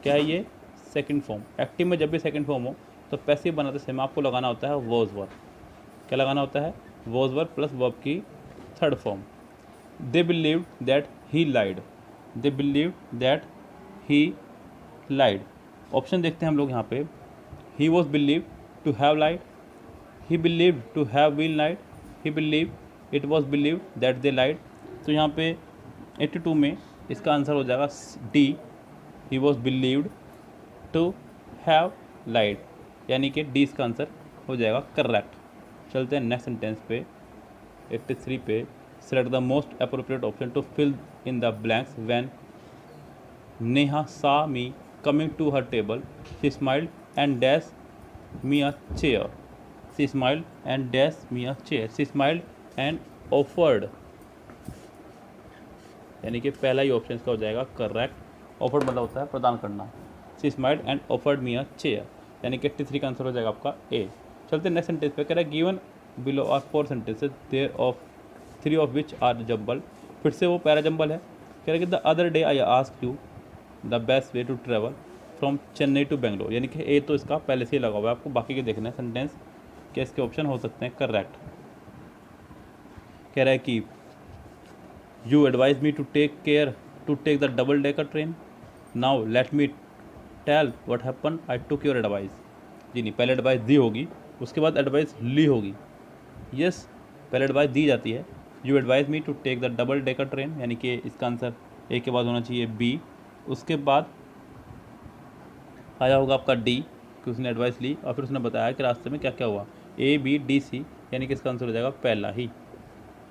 क्या है ये? Second form. एक्टिव में जब भी सेकंड फॉर्म हो तो पैसिव बनाते समय आपको लगाना होता है वॉज वर्ब। क्या लगाना होता है? वॉज वर्ब प्लस वर्ब की third form. They believed that he lied, they believed that he lied. Option देखते हैं हम लोग यहाँ पे। He was believe to have lied, he believe to have been lied, he believe it was believe that they lied. तो यहाँ पे 82 में इसका आंसर हो जाएगा D, he was believed to have lied, यानी कि डी इसका आंसर हो जाएगा करेक्ट। चलते हैं नेक्स्ट सेंटेंस पे 83 पे। Select the most appropriate option to fill in the blanks when Neha saw me coming to her table, she smiled and dash me a chair, she smiled and dash me a chair, she smiled and offered, यानी कि पहला ही option इसका हो जाएगा correct. Offered मतलब होता है प्रदान करना। She smiled and offered me a chair, यानी कि 83 का आंसर हो जाएगा आपका ए। चलते नेक्स्ट सेंटेंस पे। कह रहा है given below are 4 sentences there of 3 of which are jumble. फिर से वो पैरा जम्बल है। कह रहा है कि the other day I ask you the best way to travel from Chennai to Bangalore, यानी कि ए तो इसका पहले से ही लगा हुआ है, आपको बाकी के देखना है सेंटेंस क्या इसके ऑप्शन हो सकते हैं करेक्ट। कह रहा है कि you advise me to take the double decker train, now let me tell what happen I took your advice. जी नहीं, पहले एडवाइस दी होगी, उसके बाद एडवाइस ली होगी। यस, पहले एडवाइस दी जाती है। You advise me to take the double decker train, यानी कि इसका आंसर ए के बाद होना चाहिए बी। उसके बाद आया होगा आपका डी, कि उसने एडवाइस ली और फिर उसने बताया कि रास्ते में क्या क्या हुआ। ए बी डी सी, यानी कि इसका आंसर हो जाएगा पहला ही।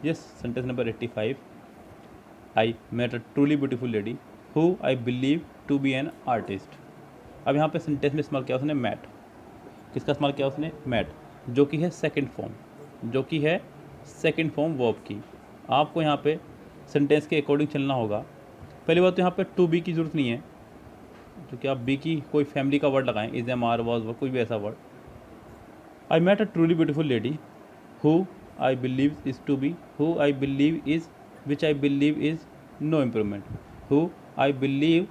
Yes, sentence number 85। I met a truly beautiful lady who I believe to be an artist. अब यहाँ पे सेंटेंस में इस्तेमाल किया उसने मैट। किसका इस्तेमाल किया उसने? मैट, जो कि है सेकंड फॉर्म, जो कि है सेकंड फॉर्म वर्ब की। आपको यहाँ पे सेंटेंस के अकॉर्डिंग चलना होगा। पहली बात तो यहाँ पे टू बी की ज़रूरत नहीं है, क्योंकि आप बी की कोई फैमिली का वर्ड लगाएं, इज एम आर वॉज, कोई भी ऐसा word. I met a truly beautiful lady who I believe is to be, who I believe is, which I believe is no improvement, who I believe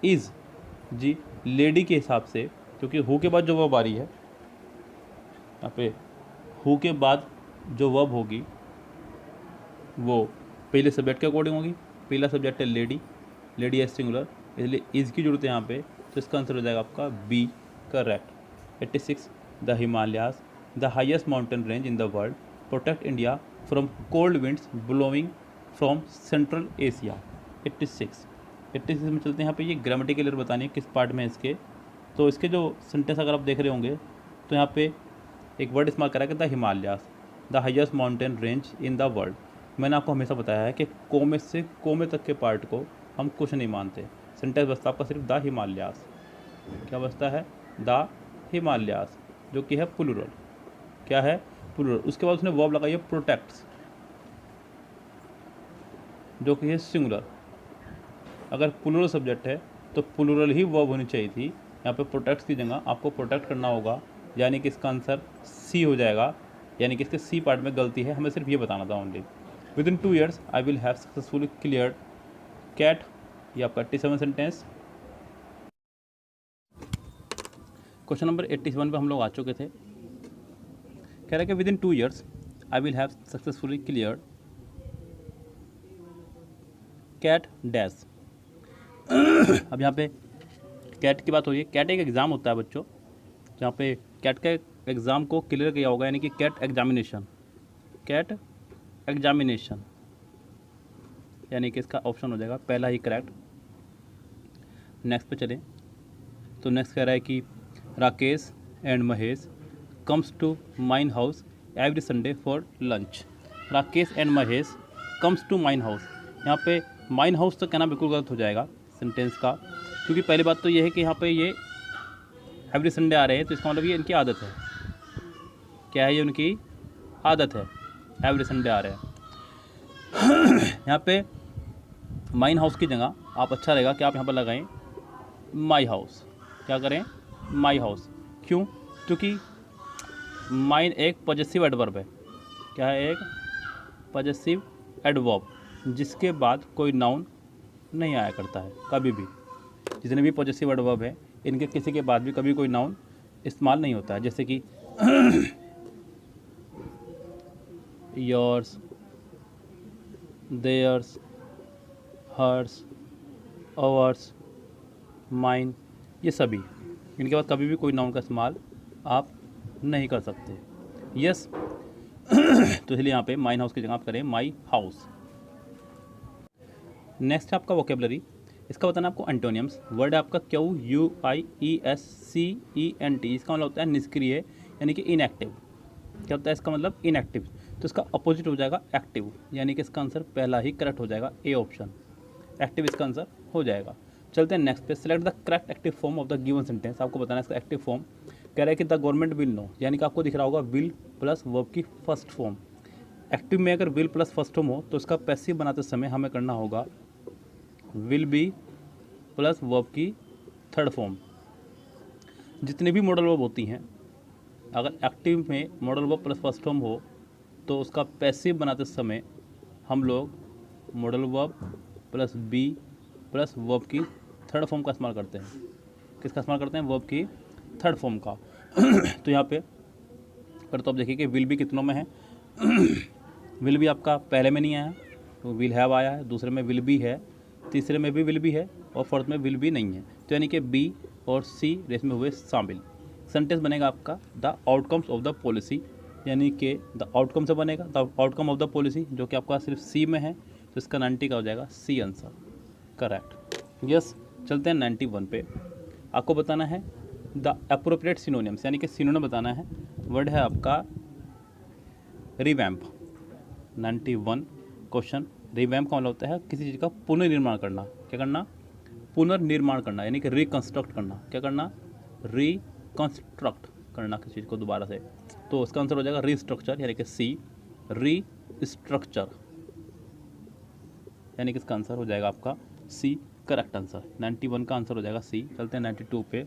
is. जी, lady के हिसाब से, क्योंकि who के बाद जो वर्ब आ रही है यहाँ पे, हु के बाद जो वर्ब होगी वो पहले सब्जेक्ट के अकॉर्डिंग होगी। पहला सब्जेक्ट है लेडी, लेडी है सिंगुलर, इसलिए इज़ की जरूरत है यहाँ पे। तो इसका आंसर हो जाएगा आपका B, correct. 86 the Himalayas the highest mountain range in the world protect India from cold winds blowing from central Asia. 86 में चलते हैं। यहाँ पे ये ग्रामेटिकल एरर बतानी है किस पार्ट में है इसके। तो इसके जो सेंटेंस अगर आप देख रहे होंगे तो यहाँ पे एक वर्ड इस्तेमाल करा है the Himalayas, the highest mountain range in the world. मैंने आपको हमेशा बताया है कि कोमे से कोमे तक के पार्ट को हम कुछ नहीं मानते। सेंटेंस बचता आपका सिर्फ द हिमालयास। क्या बचता है? द हिमालयास, जो कि है प्लूरल। क्या है? प्लूरल। उसके बाद उसने वर्ब लगाई है प्रोटेक्ट्स, जो कि है सिंगुलर। अगर प्लूरल सब्जेक्ट है तो प्लूरल ही वर्ब होनी चाहिए थी। यहाँ पे प्रोटेक्ट्स की जगह आपको प्रोटेक्ट करना होगा, यानी कि इसका आंसर सी हो जाएगा। यानी कि इसके सी पार्ट में गलती है, हमें सिर्फ ये बताना था only. Within 2 years I will have successfully cleared CAT. ये आपका 87 सेंटेंस। क्वेश्चन नंबर 81 पे हम लोग आ चुके थे। कह रहा है कि within 2 years I will have successfully cleared CAT dash. अब यहाँ पे कैट की बात हो रही है। कैट एक एग्ज़ाम होता है बच्चों, जहाँ पे कैट का एग्ज़ाम को क्लियर किया होगा, यानी कि कैट एग्जामिनेशन। कैट एग्जामिनेशन यानी कि इसका ऑप्शन हो जाएगा पहला ही करेक्ट। नेक्स्ट पे चलें तो नेक्स्ट कह रहा है कि Rakesh and Mahesh comes to mine house every Sunday for lunch. Rakesh and Mahesh comes to mine house. यहाँ पे माइन हाउस तो कहना बिल्कुल गलत हो जाएगा सेंटेंस का, क्योंकि पहली बात तो ये है कि यहाँ पे ये एवरी संडे आ रहे हैं, तो इसका मतलब ये इनकी आदत है। क्या है? ये उनकी आदत है, एवरी संडे आ रहे हैं। यहाँ पे माइन हाउस की जगह आप अच्छा रहेगा कि आप यहाँ पर लगाएं माई हाउस। क्या करें? My house. क्यों? क्योंकि माइन एक पॉजेसिव एडवर्ब है। क्या है? एक पॉजेसिव एडवर्ब, जिसके बाद कोई नाउन नहीं आया करता है कभी भी। जितने भी पॉजेसिव एडवर्ब है इनके किसी के बाद भी कभी कोई नाउन इस्तेमाल नहीं होता है, जैसे कि yours, theirs, hers, ours, mine, ये सभी इनके बाद कभी भी कोई नाउन का इस्तेमाल आप नहीं कर सकते। यस। तो इसलिए यहाँ पे माइन हाउस की जगह आप करें माई हाउस। नेक्स्ट है आपका वोकेबलरी। इसका बताना आपको एंटोनियम्स। वर्ड है आपका QUIESCENT। इसका मतलब होता है निष्क्रिय, यानी कि इनएक्टिव। क्या होता है इसका मतलब? इनएक्टिव। तो इसका अपोजिट हो जाएगा एक्टिव, यानी कि इसका आंसर पहला ही करेक्ट हो जाएगा, ए ऑप्शन। एक्टिव इसका आंसर हो जाएगा। चलते हैं नेक्स्ट पे। Select the correct active form of the given sentence. आपको बताना है इसका एक्टिव फॉर्म। कह रहा है कि द गवर्नमेंट विल नो, यानी कि आपको दिख रहा होगा विल प्लस वर्ब की फर्स्ट फॉर्म। एक्टिव में अगर विल प्लस फर्स्ट फॉर्म हो तो इसका पैसिव बनाते समय हमें करना होगा विल बी प्लस वर्ब की थर्ड फॉर्म। जितनी भी मॉडल वर्ब होती हैं, अगर एक्टिव में modal verb plus first form हो तो उसका पैसिव बनाते समय हम लोग modal verb plus be plus verb की थर्ड फॉर्म का इस्तेमाल करते हैं। किसका इस्तेमाल करते हैं? वर्ब की थर्ड फॉर्म का। तो यहाँ पे पर तो आप देखिए कि विल भी कितनों में है। विल भी आपका पहले में नहीं आया, तो विल हैव आया है। दूसरे में विल बी है, तीसरे में भी विल बी है, और फोर्थ में विल बी नहीं है। तो यानी कि बी और सी रेस में हुए शामिल। सेंटेंस बनेगा आपका the outcomes of the policy, यानी कि द आउटकम से बनेगा the outcome of the policy, जो कि आपका सिर्फ सी में है। तो इसका 90 का हो जाएगा सी आंसर करेक्ट। यस। चलते हैं 91 पे। आपको बताना है द अप्रोप्रिएट सिनोनिम्स, यानी कि सिनोनिम बताना है। वर्ड है आपका रिवैम्प। 91 क्वेश्चन। रिवैम्प का मतलब होता है किसी चीज़ का पुनर्निर्माण करना। क्या करना? पुनर्निर्माण करना, यानी कि रिकंस्ट्रक्ट करना। क्या करना? रिकंस्ट्रक्ट करना किसी चीज़ को दोबारा से। तो इसका आंसर हो जाएगा रिस्ट्रक्चर, यानी कि सी। रिस्ट्रक्चर यानी कि इसका आंसर हो जाएगा आपका सी करेक्ट आंसर। 91 का आंसर हो जाएगा सी। चलते हैं 92 पे।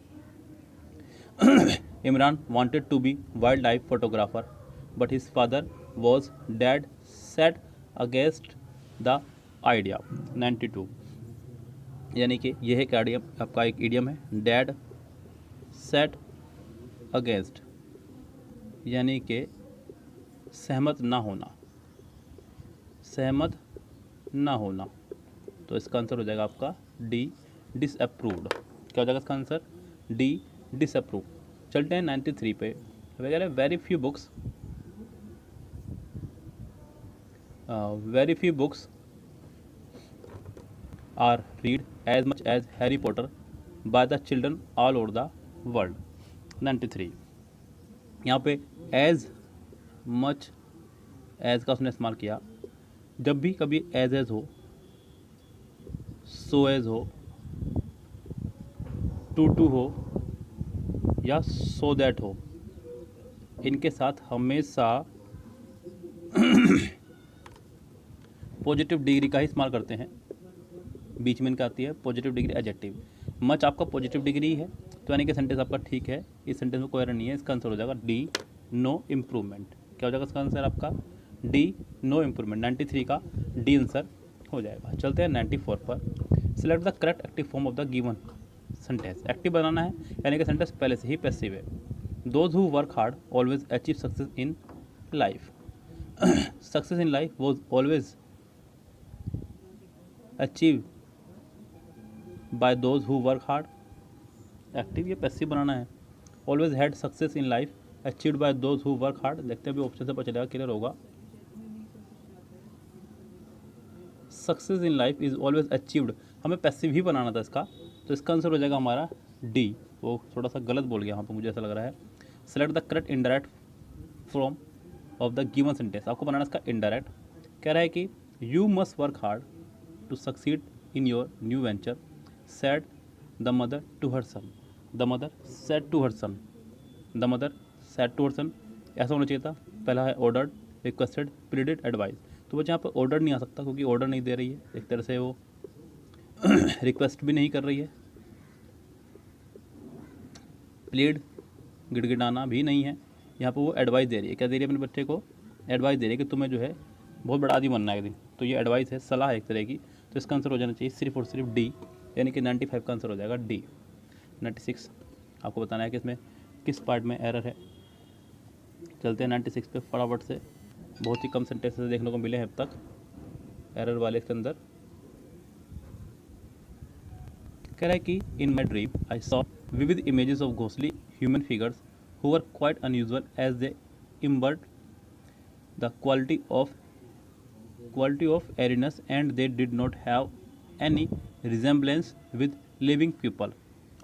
Imran wanted to be wild life photographer but his father was dead set against the idea. 92 यानी कि यह एक आइडियम, आपका एक इडियम है, डैड सेट अगेंस्ट, यानी कि सहमत ना होना, सहमत ना होना। तो इसका आंसर हो जाएगा आपका डी डिसअप्रूव्ड। क्या हो जाएगा इसका आंसर? D disapprove. चलते हैं 93 पे। वगैरह very few books are read as much as Harry Potter by the children all over the world. 93, यहाँ पे एज मच एज का उसने इस्तेमाल किया। जब भी कभी एज हो, सो एज हो, टू हो या सो दैट हो, इनके साथ हमेशा पॉजिटिव डिग्री का ही इस्तेमाल करते हैं। बीच में इनका आती है पॉजिटिव डिग्री एडजेक्टिव। मच आपका पॉजिटिव डिग्री है, तो यानी कि सेंटेंस आपका ठीक है। इस सेंटेंस में कोई एरर नहीं है। इसका आंसर हो जाएगा डी, नो इम्प्रूवमेंट। क्या हो जाएगा इसका आंसर आपका? D, no improvement. 93 का डी आंसर हो जाएगा। चलते हैं 94 पर। Select the correct active form of the given sentence. Active बनाना है, यानी कि सेंटेंस पहले से ही पैसिव है। Those who work hard always achieve success in life. Success in life was always achieve by those who work hard. Active ये passive बनाना है। Always had success in life achieved by those who work hard. देखते हैं अभी option से पता चलेगा, clear होगा। Success in life is always achieved, हमें पैसिव ही बनाना था इसका, तो इसका आंसर हो जाएगा हमारा डी। वो थोड़ा सा गलत बोल गया यहाँ पर, मुझे ऐसा लग रहा है। Select the correct indirect from of the given sentence. आपको बनाना इसका इनडायरेक्ट। कह रहा है कि you must work hard to succeed in your new venture, said the mother to her son. The mother said to her son, the mother said to her son, ऐसा होना चाहिए था। पहला है ऑर्डर्ड, रिक्वेस्टेड, प्लीडेड, एडवाइज। तो बच्चे यहाँ पर ऑर्डर नहीं आ सकता, क्योंकि ऑर्डर नहीं दे रही है। एक तरह से वो रिक्वेस्ट भी नहीं कर रही है। प्लीड, गिड़गिड़ाना भी नहीं है। यहाँ पर वो एडवाइस दे रही है। क्या दे रही है अपने बच्चे को? एडवाइस दे रही है कि तुम्हें जो है बहुत बड़ा आदमी बनना है एक दिन। तो ये एडवाइस है, सलाह है एक तरह की। तो इसका आंसर हो जाना चाहिए सिर्फ और सिर्फ डी, यानी कि 95 का आंसर हो जाएगा डी। 96 आपको बताना है कि इसमें किस पार्ट में एरर है। चलते हैं 96 पे फटाफट से। बहुत ही कम सेंटेंसेस देखने को मिले हैं अब तक एरर वाले इसके अंदर। कह रहा है कि in my dream I saw vivid images of ghostly human figures who were quite unusual as they imbued the quality of eeriness and they did not have any resemblance with living people.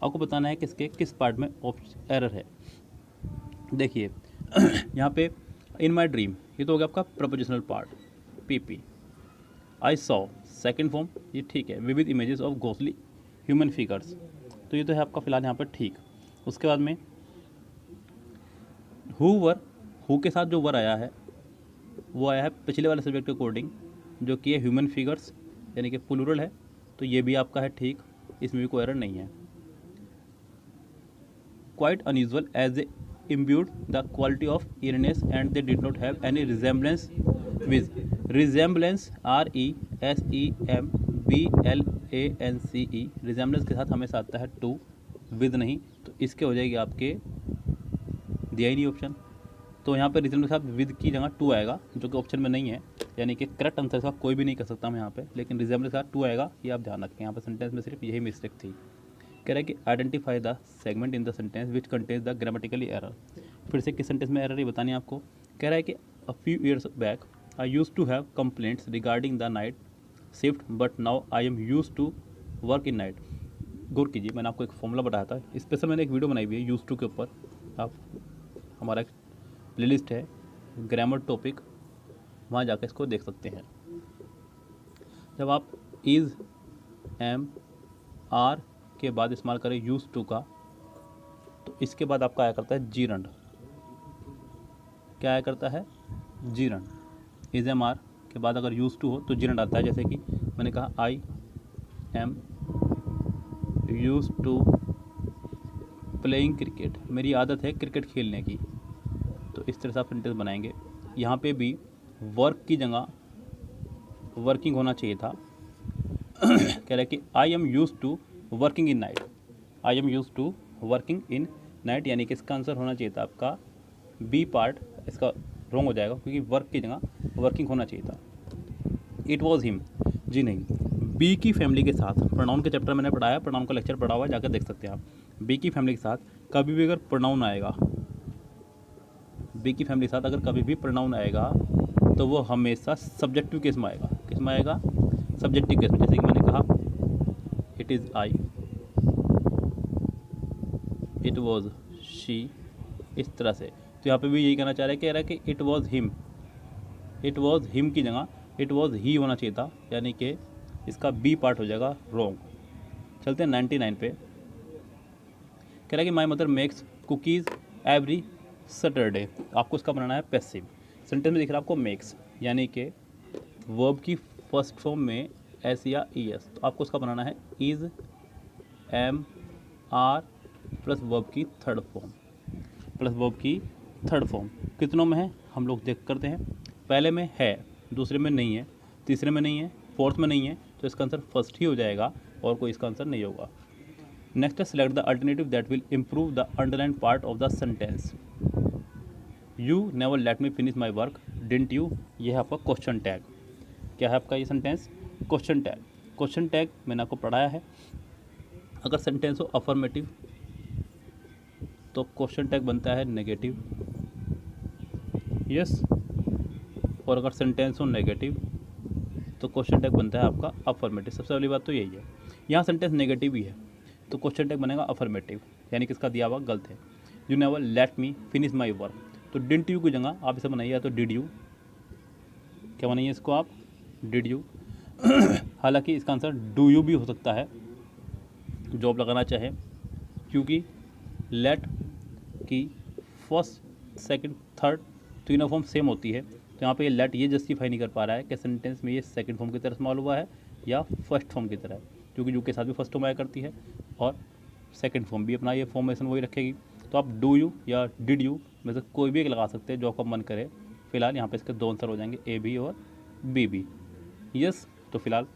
आपको बताना है कि इसके किस part में error है। देखिए यहाँ पे इन माई ड्रीम, ये तो हो गया आपका prepositional part, PP. I saw second form, ये ठीक है। Vivid images of ghostly human figures, तो ये तो है आपका फिलहाल यहाँ पर ठीक। उसके बाद में हु के साथ जो वर आया है वो आया है पिछले वाले सब्जेक्ट के अकॉर्डिंग, जो कि है ह्यूमन फिगर्स, यानी कि प्लूरल है। तो ये भी आपका है ठीक, इसमें भी कोई एरर नहीं है। Quite unusual as they imbued the quality of eeriness and they did not have any resemblance with। resemblance RESEMBLANCE, resemblance के साथ हमेशा आता है टू, विद नहीं। तो इसके हो जाएगी आपके दिया ही नहीं ऑप्शन। तो यहाँ पे resemblance के साथ विद की जगह टू आएगा, जो कि ऑप्शन में नहीं है, यानी कि करेक्ट आंसर का कोई भी नहीं कर सकता मैं यहाँ पे, लेकिन resemblance के साथ टू आएगा, ये आप ध्यान रखें। यहाँ पर सेंटेंस में सिर्फ यही मिस्टेक थी। कह रहा है कि identify the segment in the sentence which contains the grammatically error. फिर से किस सेंटेंस में एरर ही बतानी है आपको। कह रहा है कि a few years back I use to have complaints regarding the night shift but now I am use to work in night. गौर कीजिए, मैंने आपको एक फॉर्मूला बताया था, स्पेशल मैंने एक वीडियो बनाई हुई है यूज टू के ऊपर। आप हमारा एक प्लेलिस्ट है ग्रामर टॉपिक, वहाँ जाकर इसको देख सकते हैं। जब आप इज़, एम, आर के बाद इस्तेमाल करें यूज टू का, तो इसके बाद आपका आया करता है जीरंड। क्या आया करता है? जीरंड। इज एम आर के बाद अगर यूज टू हो तो जीरंड आता है। जैसे कि मैंने कहा I am use to playing cricket, मेरी आदत है क्रिकेट खेलने की। तो इस तरह से आप सेंटेंस बनाएंगे। यहाँ पे भी वर्क की जगह वर्किंग होना चाहिए था। कह रहा है कि I am use to working in night, I am use to working in night, यानी कि इसका आंसर होना चाहिए था आपका बी पार्ट। इसका रॉन्ग हो जाएगा, क्योंकि वर्क की जगह वर्किंग होना चाहिए था। इट वॉज हिम, जी नहीं। बी की फैमिली के साथ, प्रोनाउन के चैप्टर मैंने पढ़ाया, प्रोनाउन का लेक्चर पढ़ा हुआ है, जाकर देख सकते हैं आप। बी की फैमिली के साथ कभी भी अगर प्रोनाउन आएगा बी की फैमिली के साथ अगर कभी भी प्रोनाउन आएगा तो वो हमेशा सब्जेक्टिव केस में आएगा। किस में आएगा? सब्जेक्टिव केस में। जैसे कि मैंने कहा it is I, it was she, इस तरह से। तो यहाँ पे भी यही कहना चाह रहा है, कह रहा है कि it was him. It was him की जगह इट वॉज ही होना चाहिए था, यानी कि इसका बी पार्ट हो जाएगा रॉन्ग। चलते हैं 99 पे। कह रहा है कि my mother makes cookies every Saturday. आपको इसका बनाना है पैसिव। सेंटेंस में दिख रहा है आपको मेक्स, यानी कि वर्ब की फर्स्ट फॉर्म में एस या ई एस। तो आपको उसका बनाना है is, am, are plus verb की थर्ड फॉर्म, प्लस वर्ब की थर्ड फॉर्म। कितनों में है हम लोग देख करते हैं। पहले में है, दूसरे में नहीं है, तीसरे में नहीं है, फोर्थ में नहीं है, तो इसका आंसर फर्स्ट ही हो जाएगा और कोई इसका आंसर नहीं होगा। नेक्स्ट है select the alternative that will improve the underline part of the sentence. You never let me finish my work didn't you. ये है आपका क्वेश्चन टैग। क्या है आपका ये sentence? Question tag. Question tag मैंने आपको पढ़ाया है। अगर सेंटेंस हो अफर्मेटिव तो क्वेश्चन टैग बनता है नेगेटिव, यस। और अगर सेंटेंस हो नेगेटिव तो क्वेश्चन टैग बनता है आपका अफर्मेटिव। सबसे पहली बात तो यही है। यहाँ सेंटेंस नेगेटिव ही है तो क्वेश्चन टैग बनेगा अफर्मेटिव, यानी कि इसका दिया हुआ गलत है। You never let me finish my work, तो डिडंट यू की जगह आप इसे बनाइए या तो डिड यू। क्या बनाइए इसको आप? Did you. हालांकि इसका आंसर डू यू भी हो सकता है जो आप लगाना चाहें, क्योंकि लेट की फर्स्ट सेकंड थर्ड तीनों फॉर्म सेम होती है। तो यहाँ पे ये लेट ये जस्टिफाई नहीं कर पा रहा है कि सेंटेंस में ये सेकंड फॉर्म की तरह इस्तेमाल हुआ है या फर्स्ट फॉर्म की तरह है, क्योंकि यू के साथ भी फर्स्ट फॉर्म आया करती है और सेकंड फॉर्म भी अपना ये फॉर्मेशन वही रखेगी। तो आप डू यू या डिड यू में से कोई भी एक लगा सकते हैं जो आपका मन करे। फिलहाल यहाँ पे इसके दो आंसर हो जाएंगे, ए भी और बी भी, यस। तो फिलहाल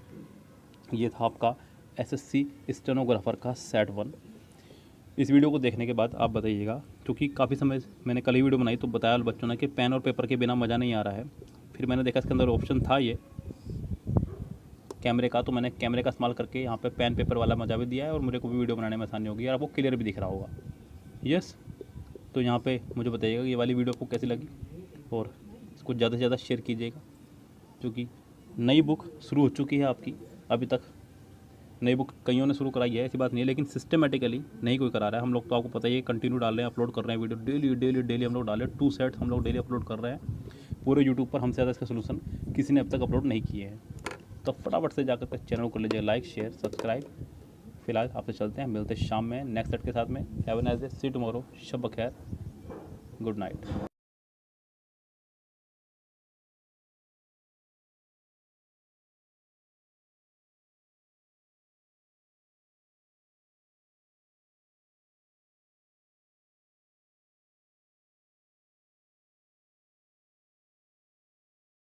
ये था आपका एसएससी स्टेनोग्राफर का सेट 1। इस वीडियो को देखने के बाद आप बताइएगा, क्योंकि काफ़ी समय मैंने कल ही वीडियो बनाई तो बताया बच्चों ने कि पेन और पेपर के बिना मज़ा नहीं आ रहा है। फिर मैंने देखा इसके अंदर ऑप्शन था ये कैमरे का, तो मैंने कैमरे का इस्तेमाल करके यहाँ पे पेन पेपर वाला मज़ा भी दिया है और मुझे को भी वीडियो बनाने में आसानी होगी और आपको क्लियर भी दिख रहा होगा, यस। तो यहाँ पे मुझे बताइएगा ये वाली वीडियो आपको कैसी लगी और इसको ज़्यादा से ज़्यादा शेयर कीजिएगा, क्योंकि नई बुक शुरू हो चुकी है आपकी। अभी तक नई बुक कईयों ने शुरू कराई है, ऐसी बात नहीं है, लेकिन सिस्टमेटिकली नहीं कोई करा रहा है। हम लोग तो आपको पता ही है कंटिन्यू डाल रहे हैं, अपलोड कर रहे हैं वीडियो डेली डेली डेली हम लोग डाल रहे हैं। 2 सेट हम लोग डेली अपलोड कर रहे हैं पूरे यूट्यूब पर। हमसे ज़्यादा इसका सोल्यूशन किसी ने अब तक अपलोड नहीं किए हैं। तो फटाफट से जाकर के चैनल को कर लीजिए लाइक शेयर सब्सक्राइब। फिलहाल आपसे चलते हैं, मिलते हैं शाम में नेक्स्ट सेट के साथ में। Have a nice day, see tomorrow, शब बखैर, गुड नाइट।